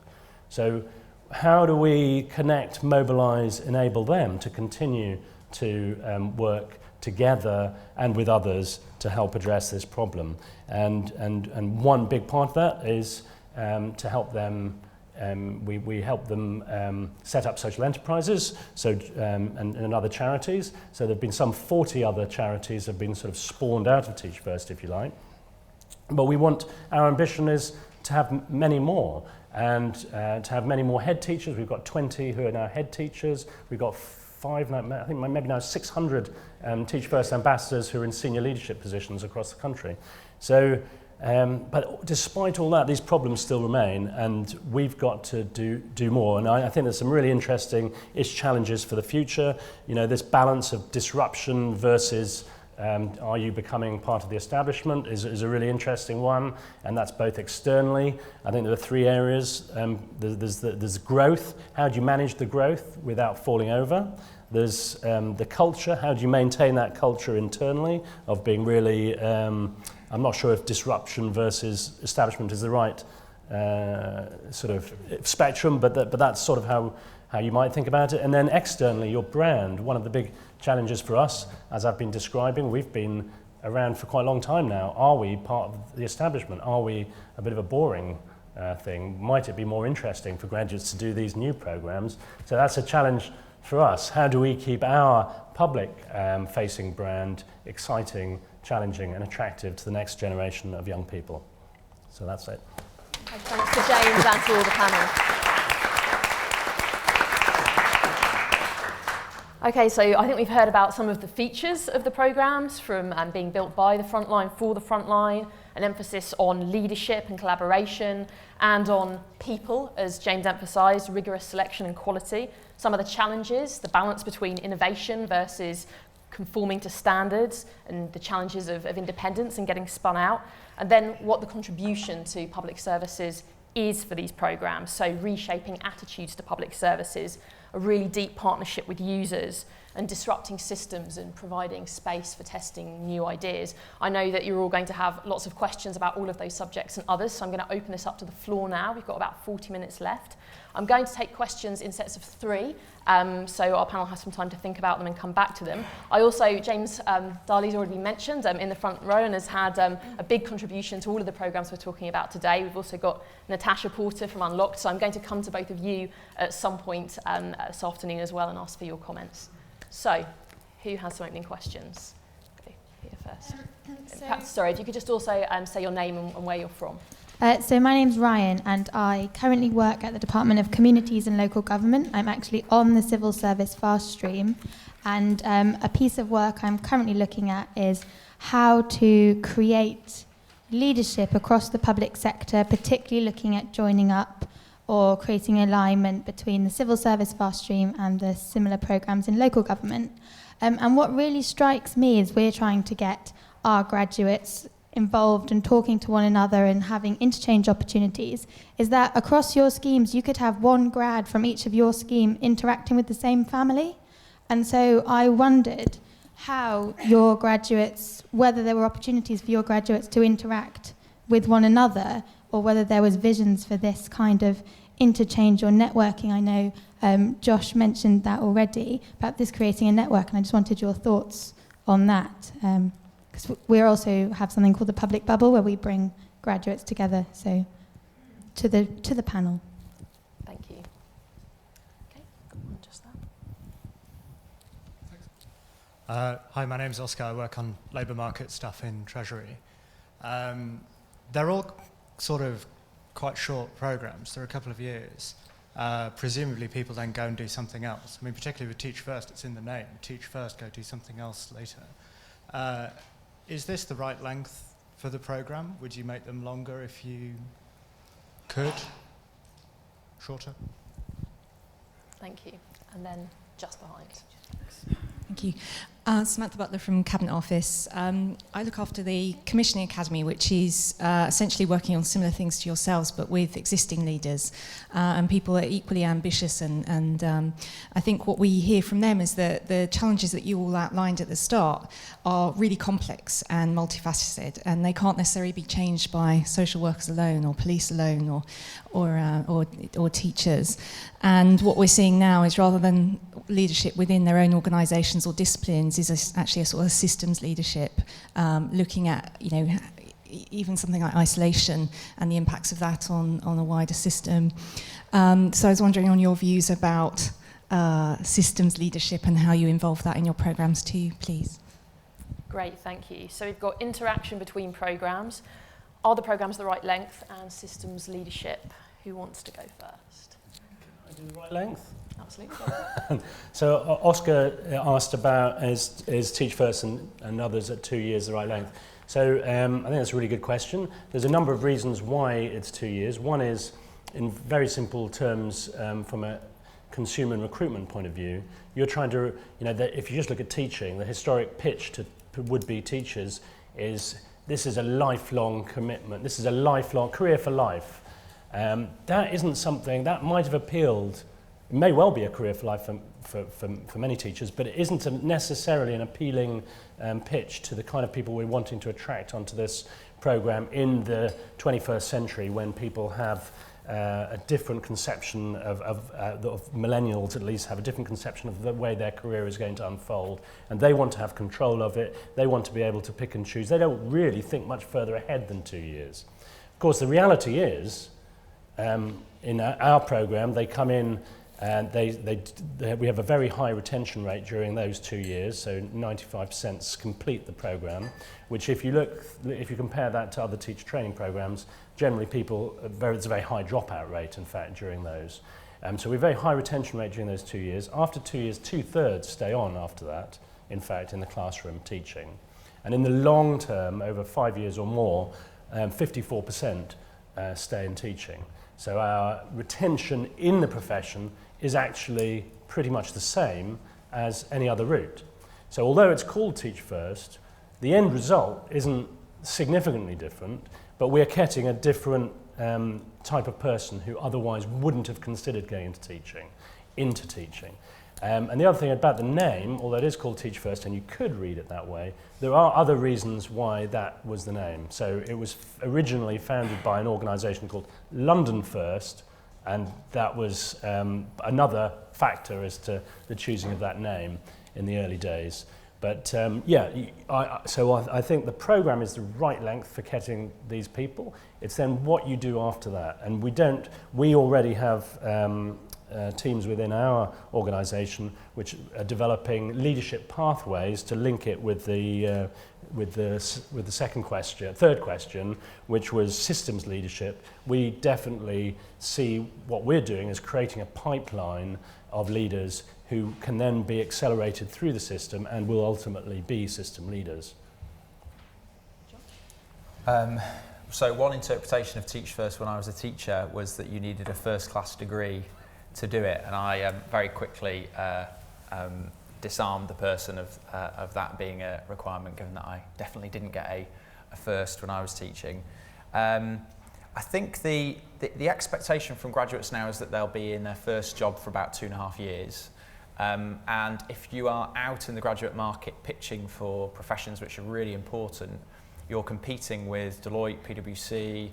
So how do we connect, mobilise, enable them to continue to work together and with others to help address this problem? And one big part of that is to help them. We help them set up social enterprises, and other charities. So there have been some 40 other charities have been sort of spawned out of Teach First, if you like. But our ambition is to have many more, and to have many more head teachers. We've got 20 who are now head teachers. We've got 5, I think maybe now 600 Teach First ambassadors who are in senior leadership positions across the country. So. But despite all that, these problems still remain, and we've got to do more. And I think there's some really interesting challenges for the future. You know, this balance of disruption versus are you becoming part of the establishment is a really interesting one, and that's both externally. I think there are 3 areas. There's growth. How do you manage the growth without falling over? There's the culture. How do you maintain that culture internally of being really... I'm not sure if disruption versus establishment is the right sort of spectrum, but that's sort of how you might think about it. And then externally, your brand. One of the big challenges for us, as I've been describing, we've been around for quite a long time now. Are we part of the establishment? Are we a bit of a boring thing? Might it be more interesting for graduates to do these new programs? So that's a challenge for us. How do we keep our public-facing brand exciting, challenging and attractive to the next generation of young people? So that's it. Thanks to James and to all the panel. Okay, so I think we've heard about some of the features of the programmes, from being built by the frontline for the frontline, an emphasis on leadership and collaboration, and on people, as James emphasised, rigorous selection and quality. Some of the challenges, the balance between innovation versus conforming to standards, and the challenges of independence and getting spun out, and then what the contribution to public services is for these programmes. So reshaping attitudes to public services, a really deep partnership with users, and disrupting systems and providing space for testing new ideas. I know that you're all going to have lots of questions about all of those subjects and others, so I'm going to open this up to the floor now. We've got about 40 minutes left. I'm going to take questions in sets of 3, so our panel has some time to think about them and come back to them. I also, James Darley's already been mentioned in the front row and has had a big contribution to all of the programmes we're talking about today. We've also got Natasha Porter from Unlocked, so I'm going to come to both of you at some point this afternoon as well and ask for your comments. So, who has some opening questions? Go here first. Perhaps, sorry, if you could just also say your name and where you're from. So my name's Ryan, and I currently work at the Department of Communities and Local Government. I'm actually on the Civil Service Fast Stream, and a piece of work I'm currently looking at is how to create leadership across the public sector, particularly looking at joining up or creating alignment between the Civil Service Fast Stream and the similar programmes in local government. And what really strikes me is we're trying to get our graduates involved and talking to one another and having interchange opportunities, is that across your schemes you could have one grad from each of your scheme interacting with the same family. And so I wondered how your graduates, whether there were opportunities for your graduates to interact with one another, or whether there was visions for this kind of interchange or networking. I know Josh mentioned that already, about this creating a network, and I just wanted your thoughts on that. Because we also have something called the public bubble, where we bring graduates together. So, to the panel. Thank you. Okay, just that. Hi, my name's Oscar. I work on labour market stuff in Treasury. They're all sort of quite short programmes. They're a couple of years. Presumably people then go and do something else. I mean, particularly with Teach First, it's in the name. Teach First, go do something else later. Is this the right length for the programme? Would you make them longer if you could? Shorter? Thank you. And then just behind. Thank you. Samantha Butler from Cabinet Office. I look after the Commissioning Academy, which is essentially working on similar things to yourselves, but with existing leaders. And people are equally ambitious, and I think what we hear from them is that the challenges that you all outlined at the start are really complex and multifaceted, and they can't necessarily be changed by social workers alone, or police alone, or teachers. And what we're seeing now is, rather than leadership within their own organisations or disciplines, is actually a sort of systems leadership, looking at, even something like isolation and the impacts of that on a wider system. So I was wondering on your views about systems leadership and how you involve that in your programmes too, please. Great, thank you. So we've got interaction between programmes. Are the programmes the right length? And systems leadership. Who wants to go first? Can I do the right length? Absolutely. So Oscar asked about is Teach First and others at 2 years the right length. So I think that's a really good question. There's a number of reasons why it's 2 years. One is, in very simple terms, from a consumer and recruitment point of view, you're trying to, if you just look at teaching, the historic pitch to would-be teachers is, this is a lifelong commitment, this is a lifelong career for life. That isn't something that might have appealed. It may well be a career for life for many teachers, but it isn't necessarily an appealing pitch to the kind of people we're wanting to attract onto this programme in the 21st century, when people have a different conception of millennials, at least, have a different conception of the way their career is going to unfold, and they want to have control of it. They want to be able to pick and choose. They don't really think much further ahead than 2 years. Of course, the reality is, in our programme, they come in and we have a very high retention rate during those 2 years, so 95% complete the programme, which if you compare that to other teacher training programmes, generally it's a very high dropout rate, in fact, during those. So we have a very high retention rate during those 2 years. After 2 years, 2/3 stay on after that, in fact, in the classroom teaching. And in the long term, over 5 years or more, 54% stay in teaching. So our retention in the profession is actually pretty much the same as any other route. So although it's called Teach First, the end result isn't significantly different, but we're getting a different type of person who otherwise wouldn't have considered going into teaching. And the other thing about the name, although it is called Teach First, and you could read it that way, there are other reasons why that was the name. So it was originally founded by an organisation called London First, and that was another factor as to the choosing of that name in the early days. But I think the programme is the right length for getting these people. It's then what you do after that. And we already have teams within our organisation which are developing leadership pathways to link it with the third question, which was systems leadership. We definitely see what we're doing as creating a pipeline of leaders who can then be accelerated through the system and will ultimately be system leaders. So one interpretation of Teach First when I was a teacher was that you needed a first-class degree to do it, and I very quickly disarmed the person of that being a requirement, given that I definitely didn't get a first when I was teaching. I think the expectation from graduates now is that they'll be in their first job for about 2.5 years. And if you are out in the graduate market pitching for professions which are really important, you're competing with Deloitte, PwC,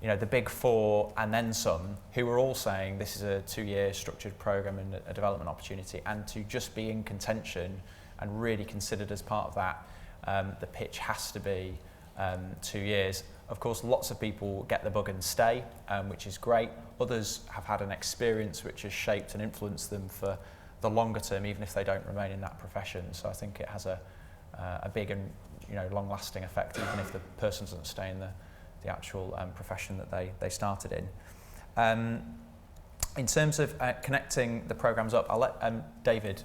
the big four and then some, who are all saying this is a 2-year structured programme and a development opportunity, and to just be in contention and really considered as part of that, the pitch has to be 2 years. Of course, lots of people get the bug and stay, which is great. Others have had an experience which has shaped and influenced them for the longer term, even if they don't remain in that profession. So I think it has a big and long-lasting effect, even if the person doesn't stay in the actual profession that they started in. In terms of connecting the programmes up, I'll let David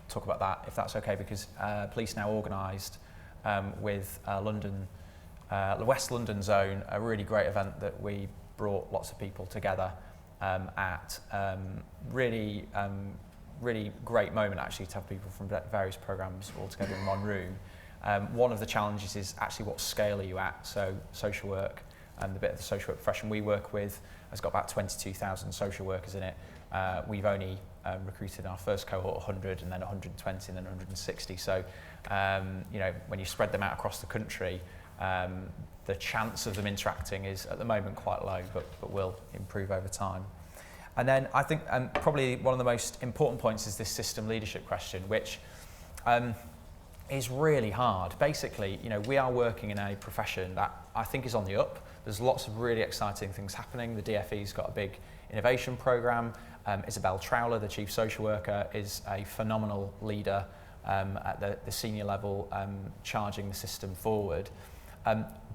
talk about that, if that's okay, because Police now organised with the West London zone, a really great event that we brought lots of people together at, really really great moment actually to have people from various programs all together in one room. One of the challenges is actually what scale are you at? So social work, and the bit of the social work profession we work with has got about 22,000 social workers in it. We've only recruited in our first cohort 100, and then 120, and then 160. So, you know, when you spread them out across the country, the chance of them interacting is at the moment quite low, but will improve over time. And then I think probably one of the most important points is this system leadership question, which is really hard. Basically, you know, we are working in a profession that I think is on the up. There's lots of really exciting things happening. The DFE's got a big innovation programme. Isabel Trowler, the Chief Social Worker, is a phenomenal leader at the senior level, charging the system forward.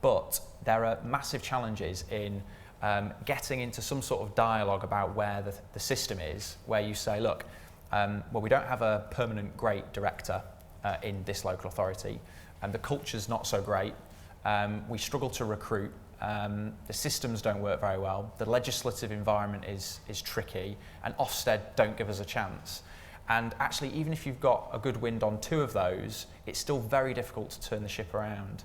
But there are massive challenges in getting into some sort of dialogue about where the system is, where you say, look, well, we don't have a permanent great director in this local authority, and the culture's not so great. We struggle to recruit. The systems don't work very well. The legislative environment is tricky, and Ofsted don't give us a chance. And actually, even if you've got a good wind on two of those, it's still very difficult to turn the ship around.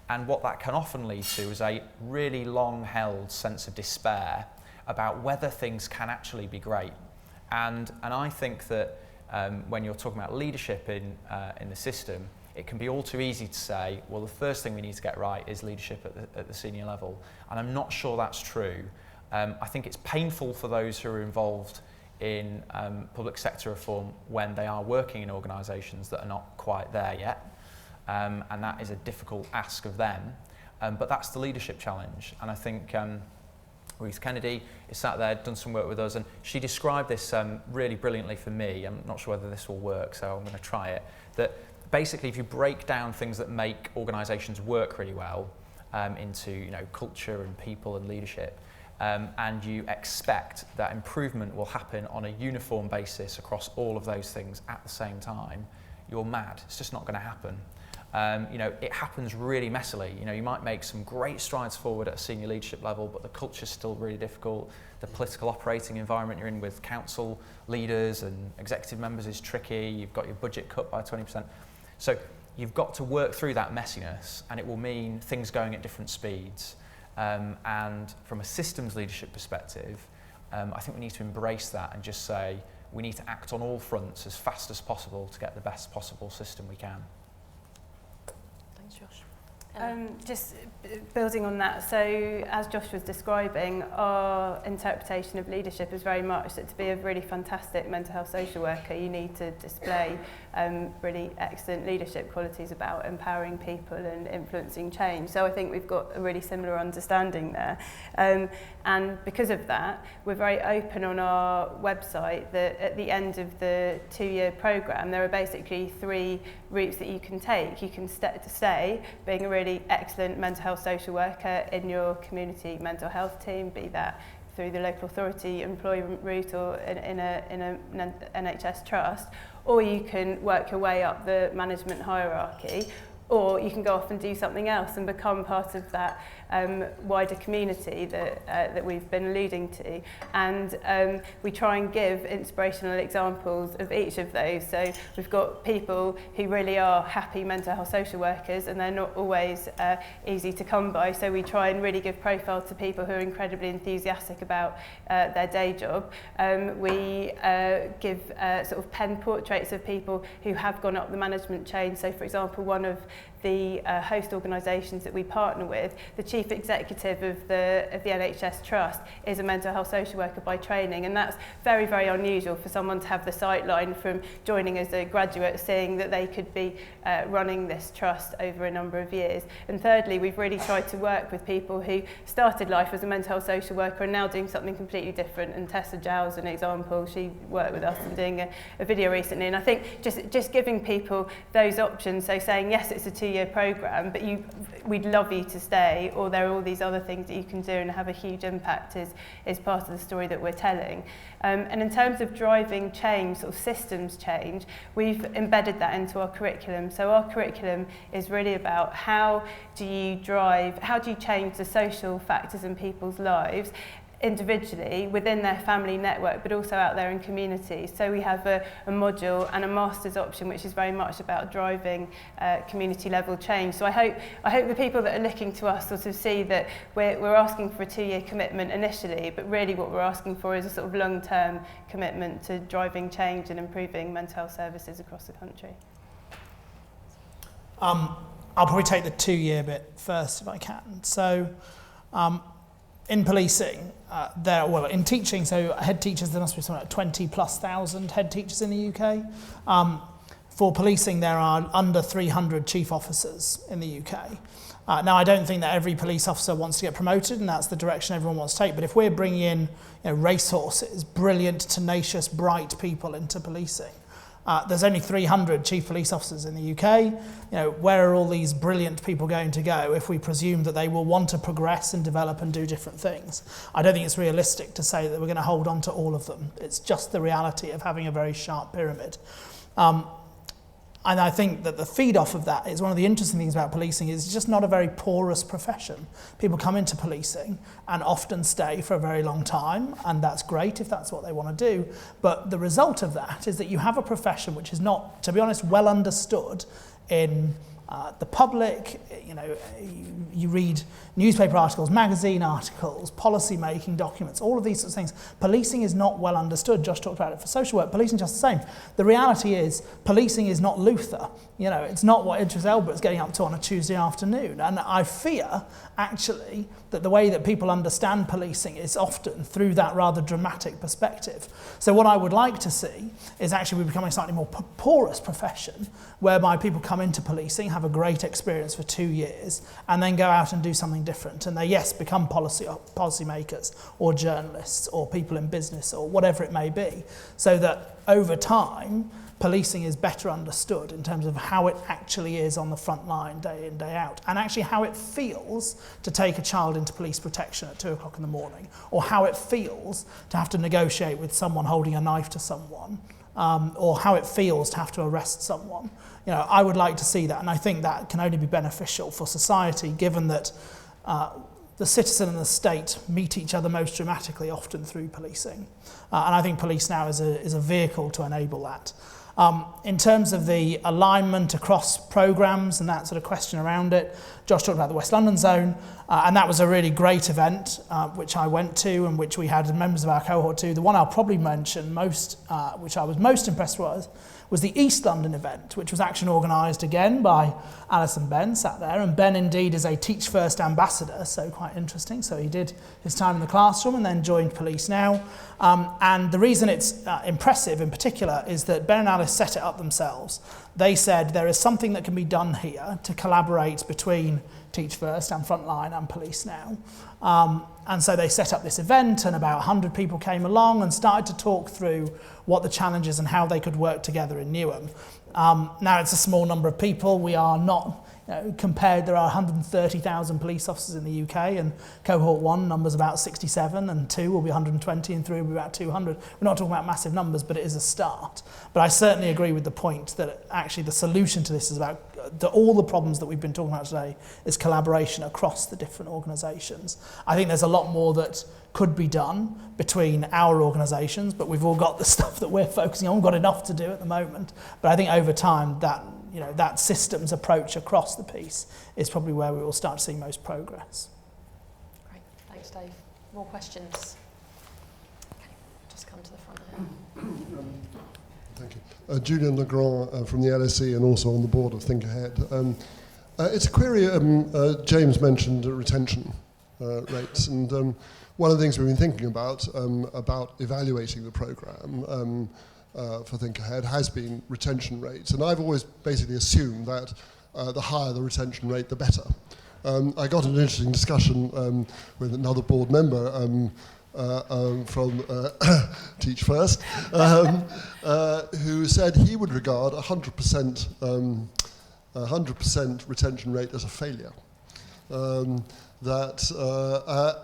And what that can often lead to is a really long-held sense of despair about whether things can actually be great. And I think that when you're talking about leadership in the system, it can be all too easy to say, well, the first thing we need to get right is leadership at the senior level. And I'm not sure that's true. I think it's painful for those who are involved in public sector reform when they are working in organisations that are not quite there yet. And that is a difficult ask of them. But that's the leadership challenge. And I think Ruth Kennedy is sat there, done some work with us, and she described this really brilliantly for me. I'm not sure whether this will work, so I'm going to try it. That basically, if you break down things that make organisations work really well into, you know, culture and people and leadership, and you expect that improvement will happen on a uniform basis across all of those things at the same time, you're mad. It's just not going to happen. You know, it happens really messily. You know, you might make some great strides forward at a senior leadership level, but the culture's still really difficult. The political operating environment you're in with council leaders and executive members is tricky. You've got your budget cut by 20%. So you've got to work through that messiness, and it will mean things going at different speeds. And from a systems leadership perspective, I think we need to embrace that and just say we need to act on all fronts as fast as possible to get the best possible system we can. Thanks, Josh. Just building on that, so as Josh was describing, our interpretation of leadership is very much that to be a really fantastic mental health social worker, you need to display really excellent leadership qualities about empowering people and influencing change. So I think we've got a really similar understanding there. And because of that, we're very open on our website that at the end of the 2-year programme, there are basically 3 routes that you can take. You can stay being a really excellent mental health social worker in your community mental health team, be that through the local authority employment route or in an NHS trust, or you can work your way up the management hierarchy, or you can go off and do something else and become part of that wider community that we've been alluding to. And we try and give inspirational examples of each of those. So we've got people who really are happy mental health social workers, and they're not always easy to come by. So we try and really give profile to people who are incredibly enthusiastic about their day job. We give sort of pen portraits of people who have gone up the management chain. So for example, one of the host organisations that we partner with, the chief executive of the NHS Trust is a mental health social worker by training, and that's very, very unusual for someone to have the sightline from joining as a graduate, seeing that they could be running this trust over a number of years. And thirdly, we've really tried to work with people who started life as a mental health social worker and now doing something completely different. And Tessa Zhao's an example. She worked with us and doing a video recently, and I think just giving people those options, so saying yes, it's a 2-year programme, but we'd love you to stay, or there are all these other things that you can do and have a huge impact is part of the story that we're telling. And in terms of driving change, sort of systems change, we've embedded that into our curriculum. So our curriculum is really about how do you change the social factors in people's lives individually within their family network, but also out there in communities. So we have a module and a master's option, which is very much about driving community level change. So I hope the people that are looking to us sort of see that we're asking for a 2-year commitment initially, but really what we're asking for is a sort of long-term commitment to driving change and improving mental health services across the country. I'll probably take the 2-year bit first if I can. So in policing, in teaching, so head teachers, there must be something like 20,000+ head teachers in the UK. For policing, there are under 300 chief officers in the UK. Now, I don't think that every police officer wants to get promoted, and that's the direction everyone wants to take. But if we're bringing in racehorses, brilliant, tenacious, bright people into policing, there's only 300 chief police officers in the UK. Where are all these brilliant people going to go if we presume that they will want to progress and develop and do different things? I don't think it's realistic to say that we're going to hold on to all of them. It's just the reality of having a very sharp pyramid. And I think that the feed off of that is one of the interesting things about policing is it's just not a very porous profession. People come into policing and often stay for a very long time, and that's great if that's what they want to do. But the result of that is that you have a profession which is not, to be honest, well understood in the public. You read newspaper articles, magazine articles, policy making documents, all of these sorts of things. Policing is not well understood. Josh talked about it for social work. Policing is just the same. The reality is policing is not Luther. It's not what Idris Elba is getting up to on a Tuesday afternoon. And I fear, actually, that the way that people understand policing is often through that rather dramatic perspective. So what I would like to see is actually we becoming a slightly more porous profession, whereby people come into policing, have a great experience for 2 years, and then go out and do something different. And they, yes, become policy makers or journalists or people in business or whatever it may be, so that over time, policing is better understood in terms of how it actually is on the front line day in, day out, and actually how it feels to take a child into police protection at 2 o'clock in the morning, or how it feels to have to negotiate with someone holding a knife to someone, or how it feels to have to arrest someone. I would like to see that, and I think that can only be beneficial for society, given that the citizen and the state meet each other most dramatically often through policing. And I think police now is a vehicle to enable that. In terms of the alignment across programmes and that sort of question around it, Josh talked about the West London zone, and that was a really great event which I went to and which we had members of our cohort to. The one I'll probably mention most, which I was most impressed with, was the East London event, which was actually organised again by Alice and Ben, sat there. And Ben indeed is a Teach First ambassador, so quite interesting. So he did his time in the classroom and then joined Police Now. And the reason it's impressive in particular is that Ben and Alice set it up themselves. They said there is something that can be done here to collaborate between Teach First and Frontline and Police Now. And so they set up this event, and about 100 people came along and started to talk through what the challenges and how they could work together in Newham. Now it's a small number of people. We are not, compared, there are 130,000 police officers in the UK, and cohort 1 numbers about 67, and 2 will be 120, and 3 will be about 200. We're not talking about massive numbers, but it is a start. But I certainly agree with the point that actually the solution to this is about all the problems that we've been talking about today is collaboration across the different organisations. I think there's a lot more that could be done between our organisations, but we've all got the stuff that we're focusing on. We've got enough to do at the moment. But I think over time that that systems approach across the piece is probably where we will start to see most progress. Great, thanks Dave. More questions? Okay, just come to the front here. Thank you. Julian Legrand from the LSE and also on the board of Think Ahead. It's a query, James mentioned retention rates, and one of the things we've been thinking about evaluating the programme for Think Ahead has been retention rates, and I've always basically assumed that the higher the retention rate, the better. I got an interesting discussion with another board member from Teach First, who said he would regard 100% retention rate as a failure. that,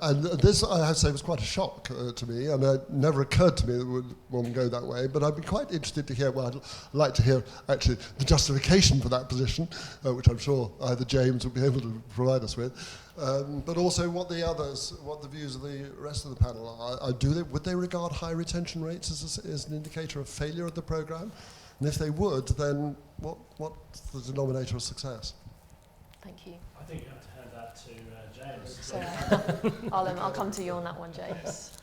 and this I have to say was quite a shock to me, and it never occurred to me that it would one go that way, but I'd be quite interested to hear, well, I'd like to hear actually the justification for that position, which I'm sure either James would be able to provide us with, but also what the views of the rest of the panel are. Would they regard high retention rates as an indicator of failure of the programme? And if they would, then what's the denominator of success? Thank you. I think you have to hand that to James. So I'll come to you on that one, James.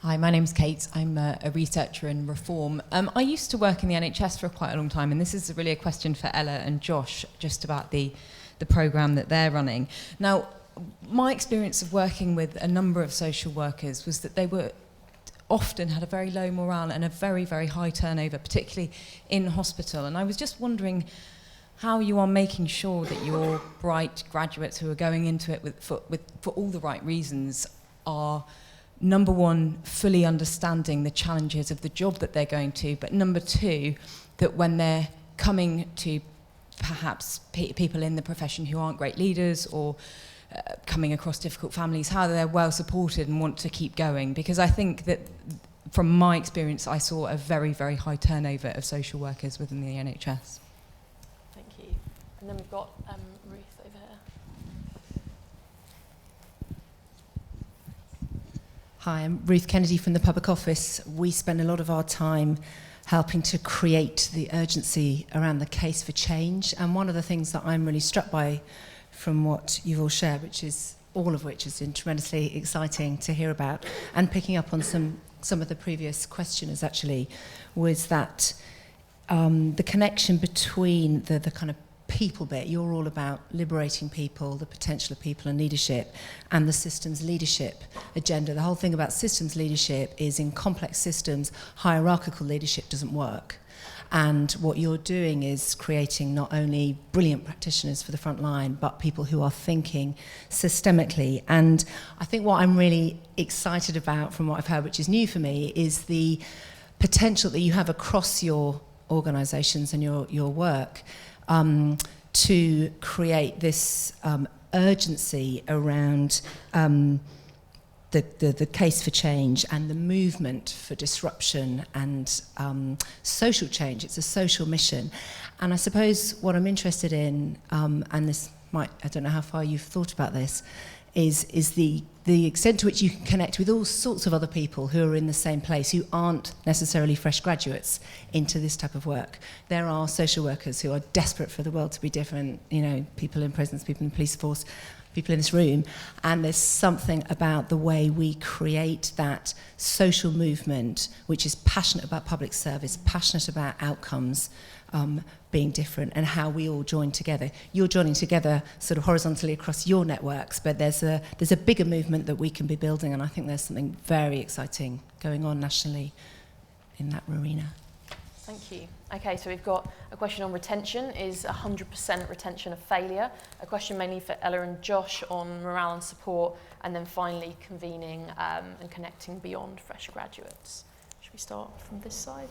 Hi, my name's Kate. I'm a researcher in reform. I used to work in the NHS for quite a long time, and this is really a question for Ella and Josh, just about the programme that they're running. Now, my experience of working with a number of social workers was that they often had a very low morale and a very, very high turnover, particularly in hospital. And I was just wondering how you are making sure that your bright graduates who are going into it for all the right reasons are, number one, fully understanding the challenges of the job that they're going to, but number two, that when they're coming to perhaps people in the profession who aren't great leaders or coming across difficult families, how they're well supported and want to keep going. Because I think that from my experience, I saw a very, very high turnover of social workers within the NHS. Thank you. And then we've got Ruth over here. Hi, I'm Ruth Kennedy from the Public Office. We spend a lot of our time helping to create the urgency around the case for change. And one of the things that I'm really struck by from what you've all shared, all of which has been tremendously exciting to hear about, and picking up on some of the previous questioners actually, was that the connection between the kind of people bit, you're all about liberating people, the potential of people and leadership, and the systems leadership agenda. The whole thing about systems leadership is in complex systems, hierarchical leadership doesn't work. And what you're doing is creating not only brilliant practitioners for the front line, but people who are thinking systemically. And I think what I'm really excited about from what I've heard, which is new for me, is the potential that you have across your organisations and your work to create this urgency around the case for change and the movement for disruption and social change. It's a social mission. And I suppose what I'm interested in, and this might, I don't know how far you've thought about this, is the extent to which you can connect with all sorts of other people who are in the same place, who aren't necessarily fresh graduates into this type of work. There are social workers who are desperate for the world to be different, people in prisons, people in the police force, people in this room, and there's something about the way we create that social movement which is passionate about public service, passionate about outcomes being different, and how we all join together. You're joining together sort of horizontally across your networks, but there's a bigger movement that we can be building, and I think there's something very exciting going on nationally in that arena. Thank you. Okay, so we've got a question on retention. Is 100% retention a failure? A question mainly for Ella and Josh on morale and support, and then finally convening and connecting beyond fresh graduates. Should we start from this side?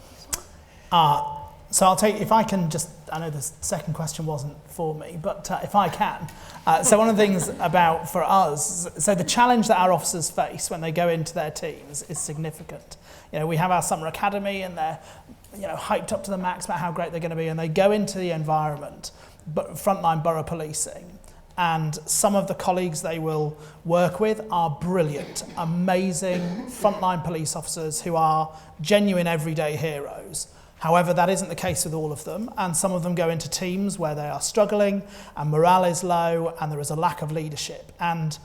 So I'll take, if I can just, I know the second question wasn't for me, but if I can. So one of the things for us, so the challenge that our officers face when they go into their teams is significant. We have our summer academy and they're hyped up to the max about how great they're going to be, and they go into the environment, but frontline borough policing, and some of the colleagues they will work with are brilliant, amazing frontline police officers who are genuine everyday heroes. However, that isn't the case with all of them, and some of them go into teams where they are struggling and morale is low and there is a lack of leadership. And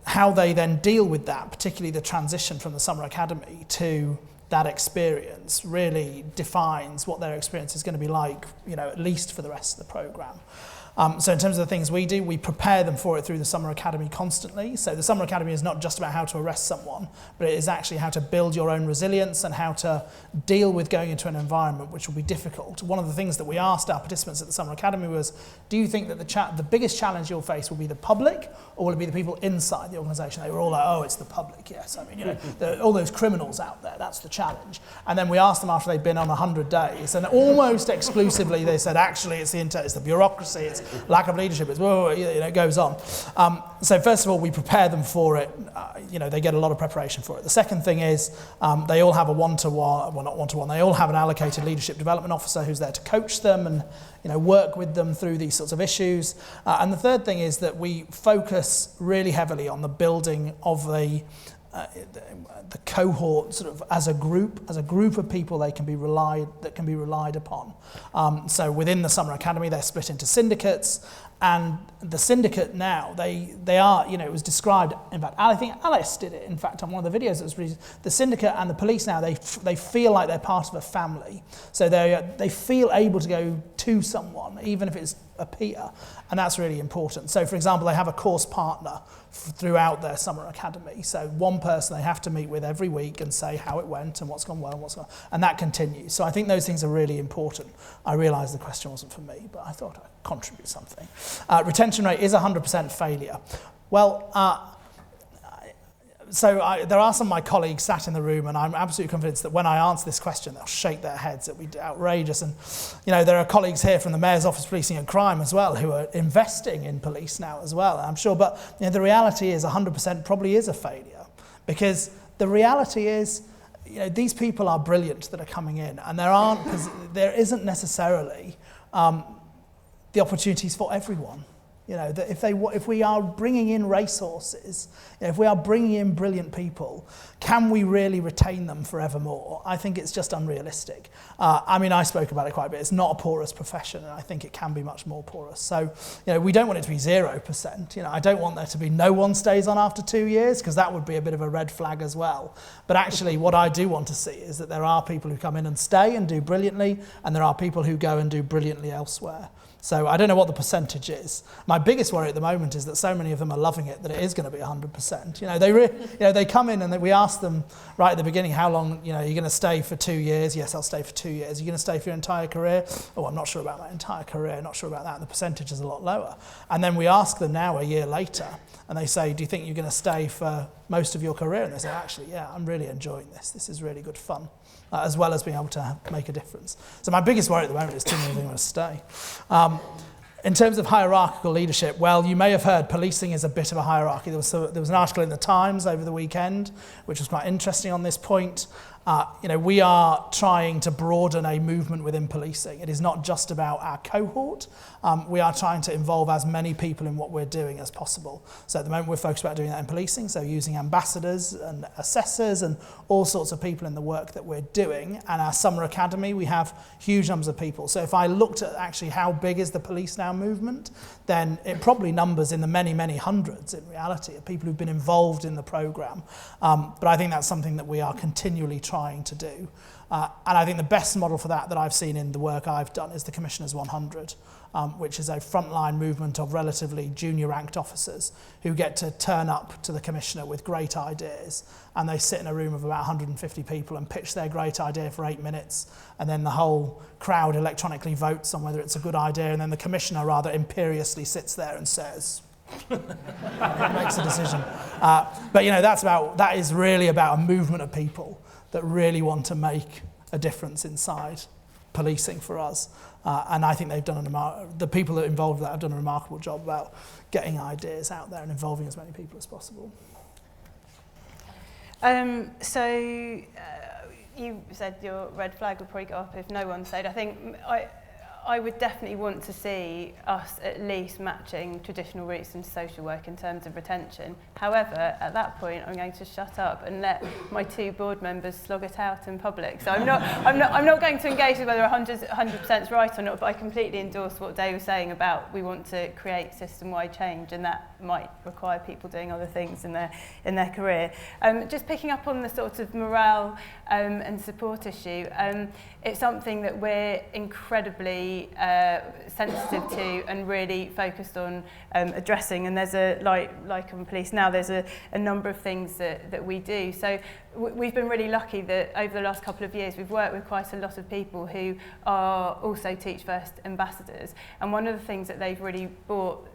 how they then deal with that, particularly the transition from the summer academy to that experience, really defines what their experience is going to be like, at least for the rest of the programme. So in terms of the things we do, we prepare them for it through the Summer Academy constantly. So the Summer Academy is not just about how to arrest someone, but it is actually how to build your own resilience and how to deal with going into an environment which will be difficult. One of the things that we asked our participants at the Summer Academy was, do you think that the biggest challenge you'll face will be the public, or will it be the people inside the organisation? They were all like, oh, it's the public, yes. I mean, all those criminals out there, that's the challenge. And then we asked them after they'd been on 100 days, and almost exclusively they said, actually, it's the bureaucracy, it's lack of leadership, it goes on. So first of all, we prepare them for it. They get a lot of preparation for it. The second thing is they all have a one-to-one, well, not one-to-one, they all have an allocated leadership development officer who's there to coach them and work with them through these sorts of issues. And the third thing is that we focus really heavily on the building of the cohort sort of as a group of people that can be relied upon. So within the Summer Academy, they're split into syndicates, and the syndicate now, they are, it was described, in fact, I think Alice did it, in fact, on one of the videos that was released. The syndicate and the police now, they feel like they're part of a family. So they feel able to go to someone, even if it's a peer, and that's really important. So, for example, they have a course partner throughout their Summer Academy. So one person they have to meet with every week and say how it went and what's gone well and what's gone, and that continues. So I think those things are really important. I realised the question wasn't for me, but I thought I'd contribute something. Retention rate is 100% failure. Well, there are some of my colleagues sat in the room, and I'm absolutely convinced that when I answer this question, they'll shake their heads. It'll be outrageous. And, there are colleagues here from the Mayor's Office of Policing and Crime as well who are investing in police now as well, I'm sure. But the reality is 100% probably is a failure, because the reality is, these people are brilliant that are coming in, and there isn't necessarily the opportunities for everyone. That if we are bringing in racehorses, if we are bringing in brilliant people, can we really retain them forevermore? I think it's just unrealistic. I spoke about it quite a bit. It's not a porous profession, and I think it can be much more porous. So, we don't want it to be 0%. I don't want there to be no one stays on after 2 years, because that would be a bit of a red flag as well. But actually, what I do want to see is that there are people who come in and stay and do brilliantly, and there are people who go and do brilliantly elsewhere. So I don't know what the percentage is. My biggest worry at the moment is that so many of them are loving it that it is going to be 100%. They come in and we ask them right at the beginning, how long, you're going to stay for 2 years? Yes, I'll stay for 2 years. Are you going to stay for your entire career? Oh, I'm not sure about my entire career. Not sure about that. And the percentage is a lot lower. And then we ask them now a year later, and they say, do you think you're going to stay for most of your career? And they say, actually, yeah, I'm really enjoying this. This is really good fun. As well as being able to make a difference. So my biggest worry at the moment is too many of them are going to stay. In terms of hierarchical leadership, well, you may have heard policing is a bit of a hierarchy. There was an article in the Times over the weekend, which was quite interesting on this point. We are trying to broaden a movement within policing. It is not just about our cohort. We are trying to involve as many people in what we're doing as possible. So at the moment, we're focused about doing that in policing, so using ambassadors and assessors and all sorts of people in the work that we're doing. And our Summer Academy, we have huge numbers of people. So if I looked at actually how big is the Police Now movement, then it probably numbers in the many, many hundreds in reality of people who've been involved in the programme. But I think that's something that we are continually trying to do. And I think the best model for that I've seen in the work I've done is the Commissioners 100, which is a frontline movement of relatively junior ranked officers who get to turn up to the Commissioner with great ideas, and they sit in a room of about 150 people and pitch their great idea for 8 minutes, and then the whole crowd electronically votes on whether it's a good idea, and then the Commissioner rather imperiously sits there and says, makes a decision. But that is really about a movement of people that really want to make a difference inside policing for us. And I think they've done the people that are involved with that have done a remarkable job about getting ideas out there and involving as many people as possible. You said your red flag would probably go up if no one stayed. I think I would definitely want to see us at least matching traditional routes into social work in terms of retention. However, at that point, I'm going to shut up and let my 2 board members slog it out in public. So I'm not going to engage with whether 100% is right or not, but I completely endorse what Dave was saying about we want to create system-wide change, and that might require people doing other things in their career. Just picking up on the sort of morale and support issue, it's something that we're incredibly very sensitive to and really focused on addressing. And there's like on police now, there's a number of things that we do. So we've been really lucky that over the last couple of years we've worked with quite a lot of people who are also Teach First ambassadors, and one of the things that they've really brought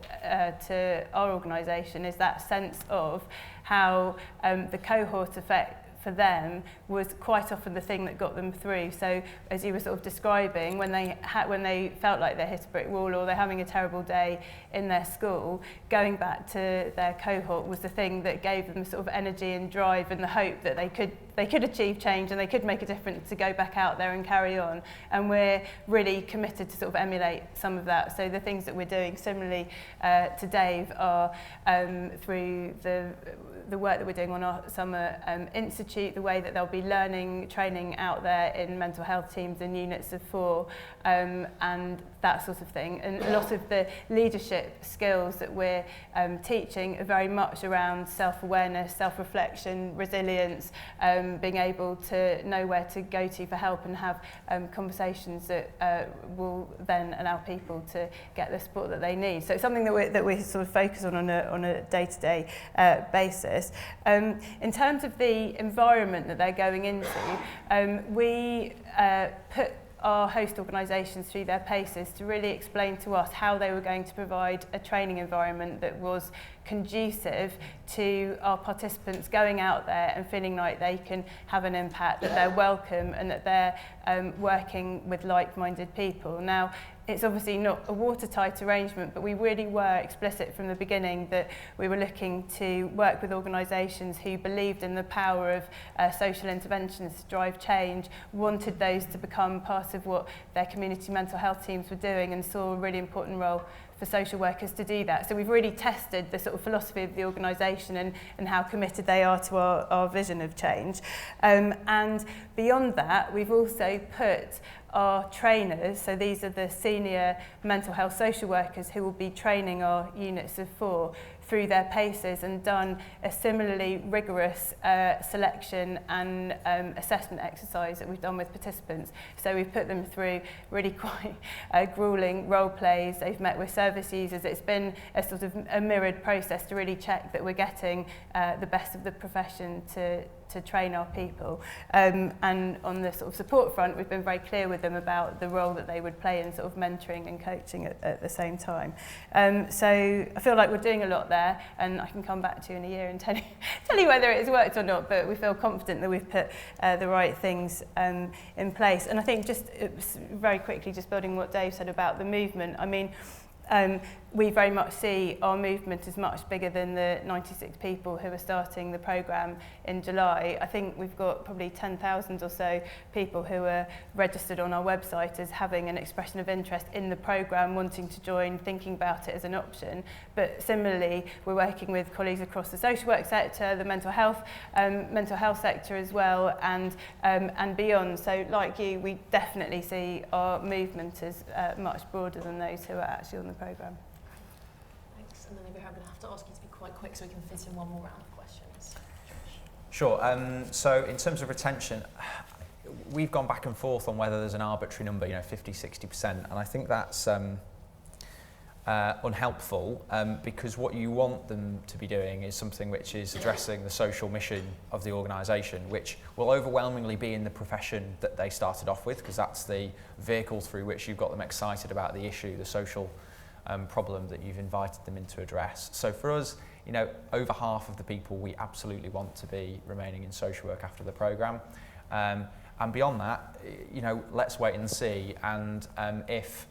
to our organisation is that sense of how the cohort effect for them was quite often the thing that got them through. So as you were sort of describing, when they felt like they hit a brick wall or they're having a terrible day in their school, going back to their cohort was the thing that gave them sort of energy and drive and the hope that they could achieve change and they could make a difference to go back out there and carry on. And we're really committed to sort of emulate some of that. So the things that we're doing similarly to Dave are through the work that we're doing on our summer institute, the way that they'll be learning, training out there in mental health teams and units of 4, and that sort of thing. And a lot of the leadership skills that we're teaching are very much around self-awareness, self-reflection, resilience, being able to know where to go to for help and have conversations that will then allow people to get the support that they need. So it's something that we sort of focus on a day-to-day basis. In terms of the environment that they're going into, we put our host organisations through their paces to really explain to us how they were going to provide a training environment that was conducive to our participants going out there and feeling like they can have an impact, that they're welcome and that they're working with like-minded people. Now, it's obviously not a watertight arrangement, but we really were explicit from the beginning that we were looking to work with organisations who believed in the power of social interventions to drive change, wanted those to become part of what their community mental health teams were doing, and saw a really important role for social workers to do that. So we've really tested the sort of philosophy of the organisation and how committed they are to our vision of change. And beyond that, we've also put our trainers, so these are the senior mental health social workers who will be training our units of 4 through their paces, and done a similarly rigorous selection and assessment exercise that we've done with participants. So we've put them through really quite gruelling role plays. They've met with service users. It's been a sort of a mirrored process to really check that we're getting the best of the profession to train our people. And on the sort of support front, we've been very clear with them about the role that they would play in sort of mentoring and coaching at the same time. So I feel like we're doing a lot there, and I can come back to you in a year and tell you whether it's worked or not, but we feel confident that we've put the right things in place. And I think just very quickly, just building what Dave said about the movement, I mean, we very much see our movement as much bigger than the 96 people who are starting the programme in July. I think we've got probably 10,000 or so people who are registered on our website as having an expression of interest in the programme, wanting to join, thinking about it as an option. But similarly, we're working with colleagues across the social work sector, the mental health sector as well, and beyond. So like you, we definitely see our movement as much broader than those who are actually on the programme. Thanks, and then maybe I'm going to have to ask you to be quite quick so we can fit in one more round of questions. Sure. So in terms of retention, we've gone back and forth on whether there's an arbitrary number, 50, 60%, and I think that's unhelpful because what you want them to be doing is something which is addressing the social mission of the organisation, which will overwhelmingly be in the profession that they started off with, because that's the vehicle through which you've got them excited about the issue, the social problem that you've invited them in to address. So for us, over half of the people we absolutely want to be remaining in social work after the programme. And beyond that, let's wait and see. And if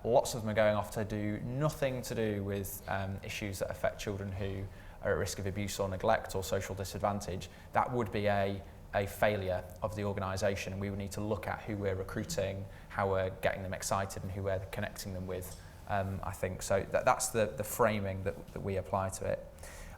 lots of them are going off to do nothing to do with issues that affect children who are at risk of abuse or neglect or social disadvantage, that would be a failure of the organisation, and we would need to look at who we're recruiting, how we're getting them excited and who we're connecting them with, I think. So that's the framing that we apply to it.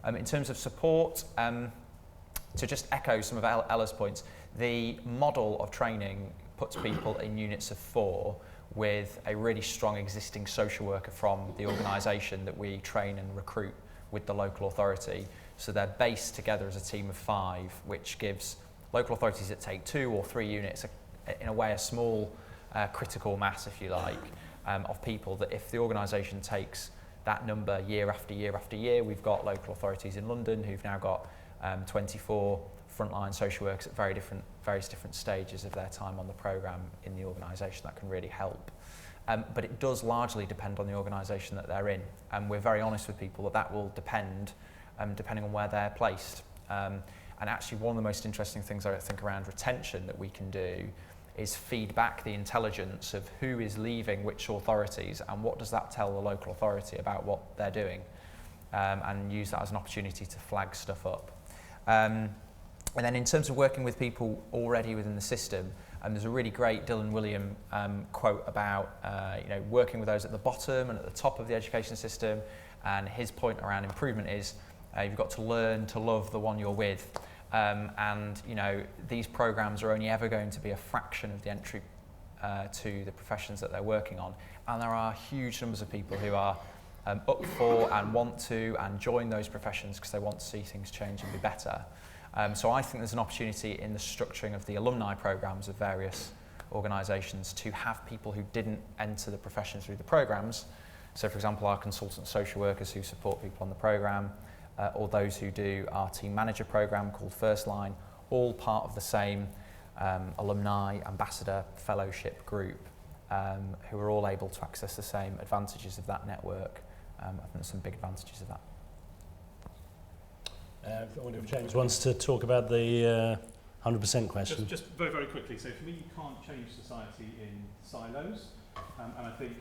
In terms of support, to just echo some of Ella's points, the model of training puts people in units of 4 with a really strong existing social worker from the organisation that we train and recruit with the local authority. So they're based together as a team of 5, which gives local authorities that take 2 or 3 units, in a way, a small critical mass, if you like, of people that if the organisation takes that number year after year after year, we've got local authorities in London who've now got 24 frontline social workers at various different stages of their time on the programme in the organisation. That can really help. But it does largely depend on the organisation that they're in, and we're very honest with people that will depend depending on where they're placed. And actually one of the most interesting things I think around retention that we can do is feed back the intelligence of who is leaving which authorities and what does that tell the local authority about what they're doing, and use that as an opportunity to flag stuff up. And then in terms of working with people already within the system, there's a really great Dylan William quote about working with those at the bottom and at the top of the education system, and his point around improvement is you've got to learn to love the one you're with. And these programs are only ever going to be a fraction of the entry to the professions that they're working on, and there are huge numbers of people who are up for and want to and join those professions because they want to see things change and be better. So I think there's an opportunity in the structuring of the alumni programs of various organisations to have people who didn't enter the profession through the programs. So for example, our consultant social workers who support people on the programme, or those who do our team manager programme called First Line, all part of the same alumni ambassador fellowship group, who are all able to access the same advantages of that network. I think there's some big advantages of that. I wonder if James wants to talk about the 100% question. Just very, very quickly. So for me, you can't change society in silos, and I think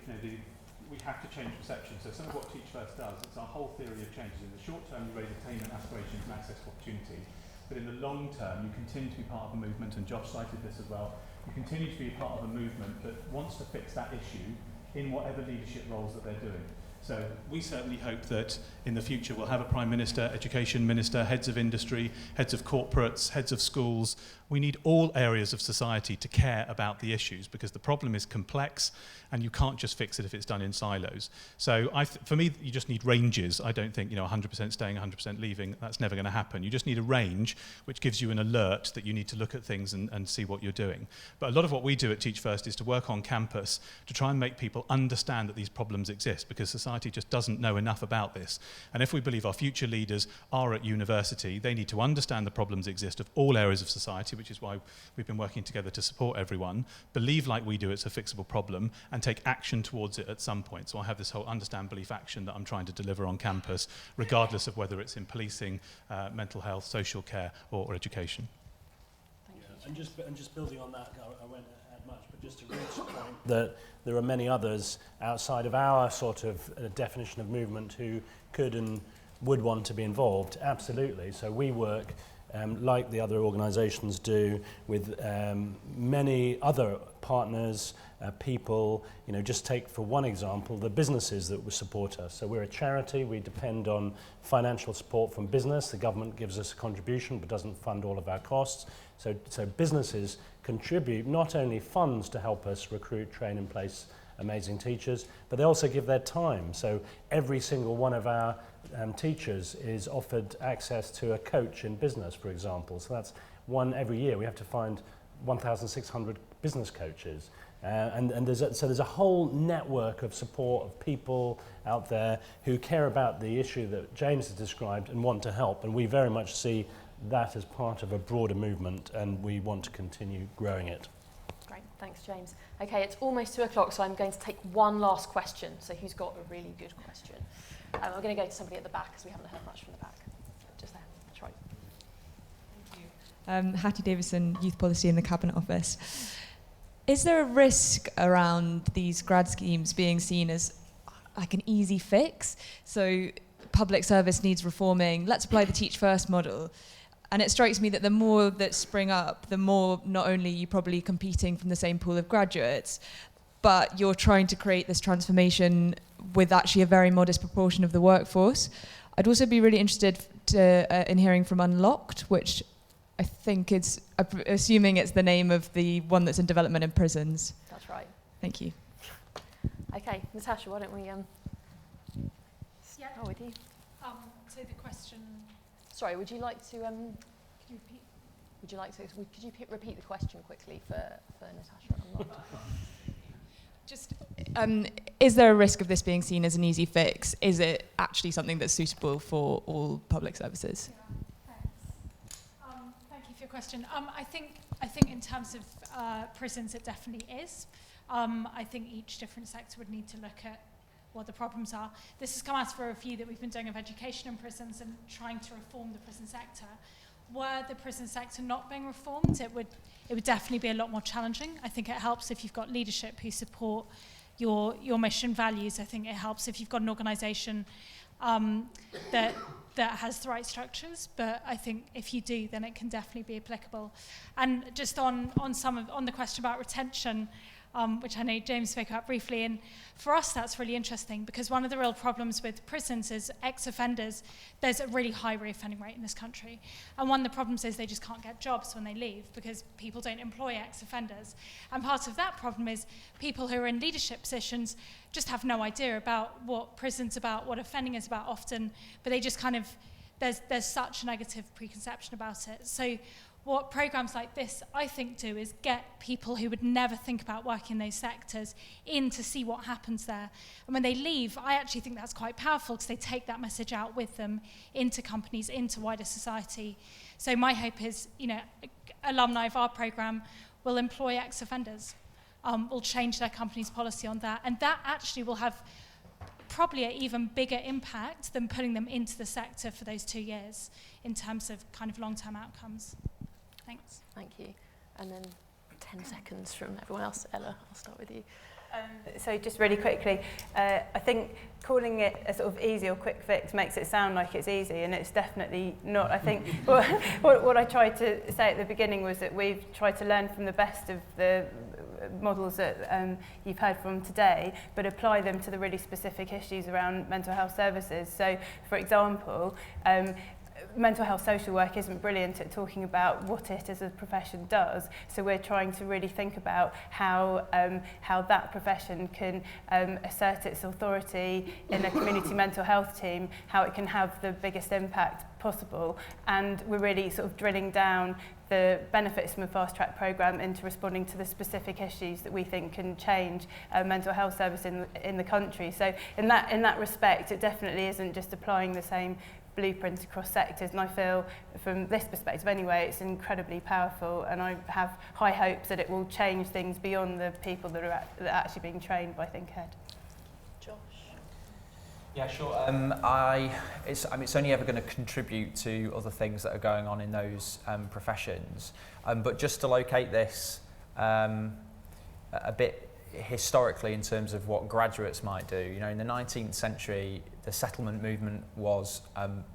we have to change perception. So some of what Teach First does, it's our whole theory of change. In the short term, you raise attainment, aspirations and access to opportunity. But in the long term, you continue to be part of a movement, and Josh cited this as well, you continue to be part of a movement that wants to fix that issue in whatever leadership roles that they're doing. So we certainly hope that in the future we'll have a Prime Minister, Education Minister, heads of industry, heads of corporates, heads of schools. We need all areas of society to care about the issues because the problem is complex and you can't just fix it if it's done in silos. So for me, you just need ranges. I don't think 100% staying, 100% leaving, that's never going to happen. You just need a range which gives you an alert that you need to look at things and see what you're doing. But a lot of what we do at Teach First is to work on campus to try and make people understand that these problems exist because society just doesn't know enough about this. And if we believe our future leaders are at university, they need to understand the problems exist of all areas of society, which is why we've been working together to support everyone, believe like we do it's a fixable problem, and take action towards it at some point. So I have this whole understand, belief, action that I'm trying to deliver on campus, regardless of whether it's in policing, mental health, social care, or education. Thank you. And just building on that, I won't add much, but just to reach the point that there are many others outside of our sort of definition of movement who could and would want to be involved. Absolutely. So we work like the other organisations do with many other partners, people, just take for one example the businesses that would support us. So we're a charity, we depend on financial support from business. The government gives us a contribution but doesn't fund all of our costs. So businesses contribute not only funds to help us recruit, train and place amazing teachers, but they also give their time. So every single one of our teachers is offered access to a coach in business, for example. So that's one every year. We have to find 1,600 business coaches. And there's a whole network of support of people out there who care about the issue that James has described and want to help. And we very much see that as part of a broader movement, and we want to continue growing it. Great, thanks James. Okay, it's almost 2 o'clock, so I'm going to take one last question. So who's got a really good question? I'm going to go to somebody at the back because we haven't heard much from the back. Just there, that's right. Thank you. Hattie Davison, Youth Policy in the Cabinet Office. Is there a risk around these grad schemes being seen as like an easy fix? So public service needs reforming, let's apply the Teach First model. And it strikes me that the more that spring up, the more not only you're probably competing from the same pool of graduates, but you're trying to create this transformation with actually a very modest proportion of the workforce. I'd also be really interested in hearing from Unlocked, which I think it's, assuming it's the name of the one that's in development in prisons. That's right. Thank you. Okay, Natasha, why don't we start with you? So the question... Sorry, would you like to... Could you repeat? Would you like to... Could you repeat the question quickly for Natasha and Unlocked? Just, is there a risk of this being seen as an easy fix? Is it actually something that's suitable for all public services? Yeah, thanks. Thank you for your question. I think in terms of prisons, it definitely is. I think each different sector would need to look at what the problems are. This has come out of a review that we've been doing of education in prisons and trying to reform the prison sector. Were the prison sector not being reformed, it would definitely be a lot more challenging. I think it helps if you've got leadership who support your mission values. I think it helps if you've got an organisation that has the right structures. But I think if you do, then it can definitely be applicable. And just on the question about retention, which I know James spoke about briefly, and for us that's really interesting because one of the real problems with prisons is ex-offenders. There's a really high reoffending rate in this country, and one of the problems is they just can't get jobs when they leave because people don't employ ex-offenders. And part of that problem is people who are in leadership positions just have no idea about what prison's about, what offending is about often, but they just kind of, there's such a negative preconception about it. So what programs like this, I think, do is get people who would never think about working in those sectors in to see what happens there. And when they leave, I actually think that's quite powerful because they take that message out with them into companies, into wider society. So my hope is, alumni of our program will employ ex-offenders, will change their company's policy on that. And that actually will have probably an even bigger impact than putting them into the sector for those 2 years in terms of kind of long-term outcomes. Thanks. Thank you. And then 10 seconds from everyone else. Ella, I'll start with you. So just really quickly, I think calling it a sort of easy or quick fix makes it sound like it's easy, and it's definitely not. I think what I tried to say at the beginning was that we've tried to learn from the best of the models that you've heard from today, but apply them to the really specific issues around mental health services. So, for example, mental health social work isn't brilliant at talking about what it as a profession does, so we're trying to really think about how that profession can assert its authority in a community mental health team, how it can have the biggest impact possible, and we're really sort of drilling down the benefits from a fast track programme into responding to the specific issues that we think can change mental health service in the country. So in that respect, it definitely isn't just applying the same blueprint across sectors, and I feel from this perspective anyway it's incredibly powerful, and I have high hopes that it will change things beyond the people that are actually being trained by Think Ahead. Josh? Yeah, sure. It's only ever going to contribute to other things that are going on in those professions, but just to locate this a bit historically in terms of what graduates might do. In the 19th century, the settlement movement was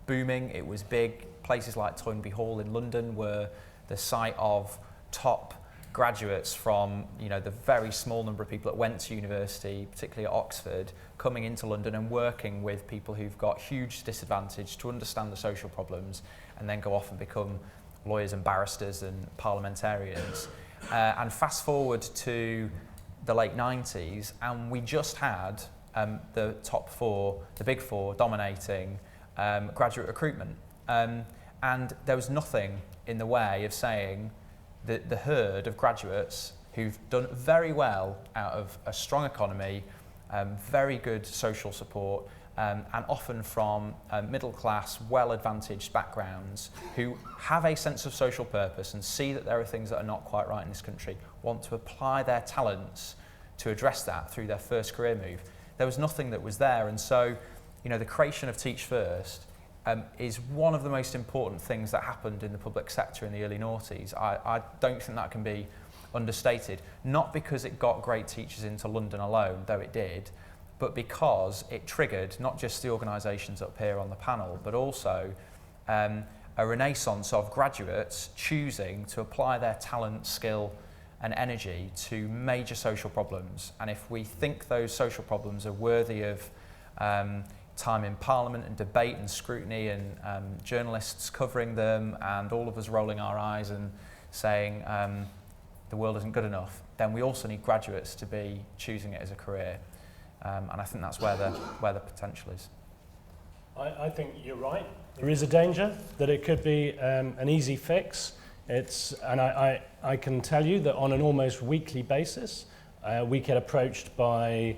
booming. It was big. Places like Toynbee Hall in London were the site of top graduates from, the very small number of people that went to university, particularly at Oxford, coming into London and working with people who've got huge disadvantage to understand the social problems and then go off and become lawyers and barristers and parliamentarians. And fast forward to the late 90s, and we just had the top four, the big four, dominating graduate recruitment. And there was nothing in the way of saying that the herd of graduates who've done very well out of a strong economy, very good social support, and often from middle class, well-advantaged backgrounds, who have a sense of social purpose and see that there are things that are not quite right in this country, want to apply their talents to address that through their first career move. There was nothing that was there, and so the creation of Teach First is one of the most important things that happened in the public sector in the early noughties. I don't think that can be understated, not because it got great teachers into London alone, though it did, but because it triggered not just the organisations up here on the panel, but also a renaissance of graduates choosing to apply their talent, skill and energy to major social problems. And if we think those social problems are worthy of time in Parliament and debate and scrutiny and journalists covering them and all of us rolling our eyes and saying the world isn't good enough, then we also need graduates to be choosing it as a career. And I think that's where the potential is. I think you're right. There is a danger that it could be an easy fix. And I can tell you that on an almost weekly basis, We get approached by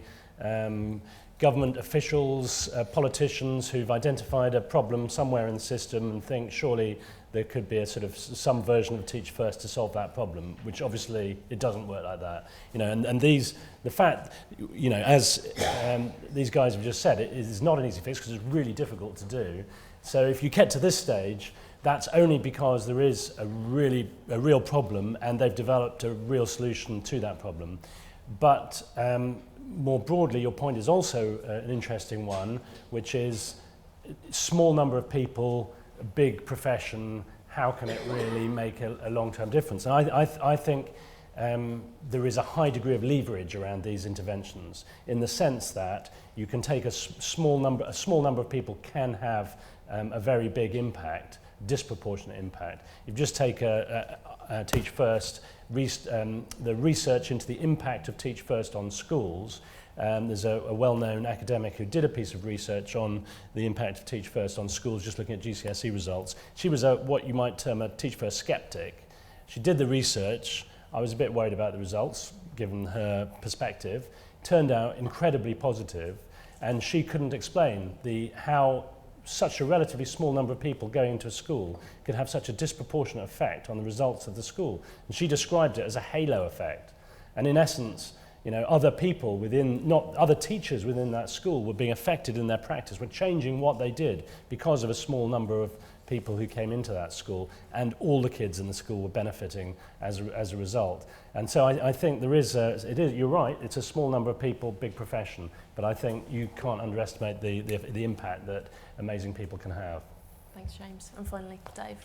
government officials, politicians who've identified a problem somewhere in the system and think surely there could be a sort of some version of Teach First to solve that problem, which obviously it doesn't work like that. You know, and the fact, you know, as these guys have just said, it is not an easy fix because it's really difficult to do. So if you get to this stage, that's only because there is a real problem and they've developed a real solution to that problem. But more broadly, your point is also an interesting one, which is small number of people, a big profession, how can it really make a long-term difference? And I think there is a high degree of leverage around these interventions in the sense that you can take a small number of people can have a very big impact, disproportionate impact. You just take a Teach First, the research into the impact of Teach First on schools. There's a well-known academic who did a piece of research on the impact of Teach First on schools, just looking at GCSE results. She was what you might term a Teach First skeptic. She did the research. I was a bit worried about the results, given her perspective. Turned out incredibly positive, and she couldn't explain how such a relatively small number of people going into a school could have such a disproportionate effect on the results of the school. And she described it as a halo effect. And in essence, you know, other people other teachers within that school were being affected in their practice, were changing what they did because of a small number of people who came into that school, and all the kids in the school were benefiting as a result. And so I think you're right, it's a small number of people, big profession, but I think you can't underestimate the impact that amazing people can have. Thanks, James. And finally, Dave.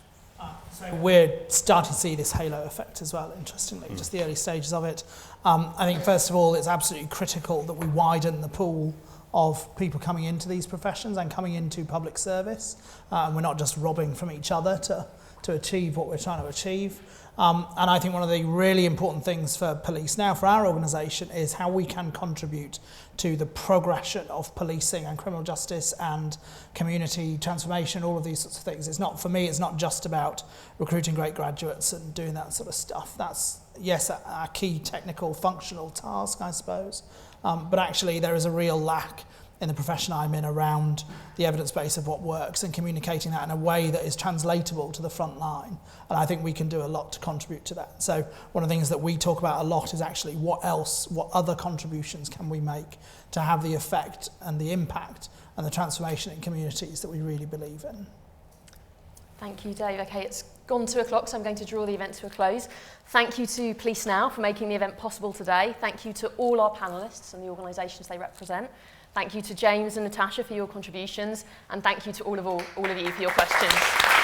So we're starting to see this halo effect as well, interestingly, just the early stages of it. I think, first of all, it's absolutely critical that we widen the pool of people coming into these professions and coming into public service. And we're not just robbing from each other to achieve what we're trying to achieve. And I think one of the really important things for police now, for our organisation, is how we can contribute to the progression of policing and criminal justice and community transformation, all of these sorts of things. It's not, for me, it's not just about recruiting great graduates and doing that sort of stuff. That's, yes, a key technical, functional task, I suppose. But actually, there is a real lack in the profession I'm in around the evidence base of what works and communicating that in a way that is translatable to the front line. And I think we can do a lot to contribute to that. So one of the things that we talk about a lot is actually what other contributions can we make to have the effect and the impact and the transformation in communities that we really believe in. Thank you, Dave. Okay, it's gone 2 o'clock, so I'm going to draw the event to a close. Thank you to Police Now for making the event possible today. Thank you to all our panellists and the organisations they represent. Thank you to James and Natasha for your contributions, and thank you to all of you for your questions.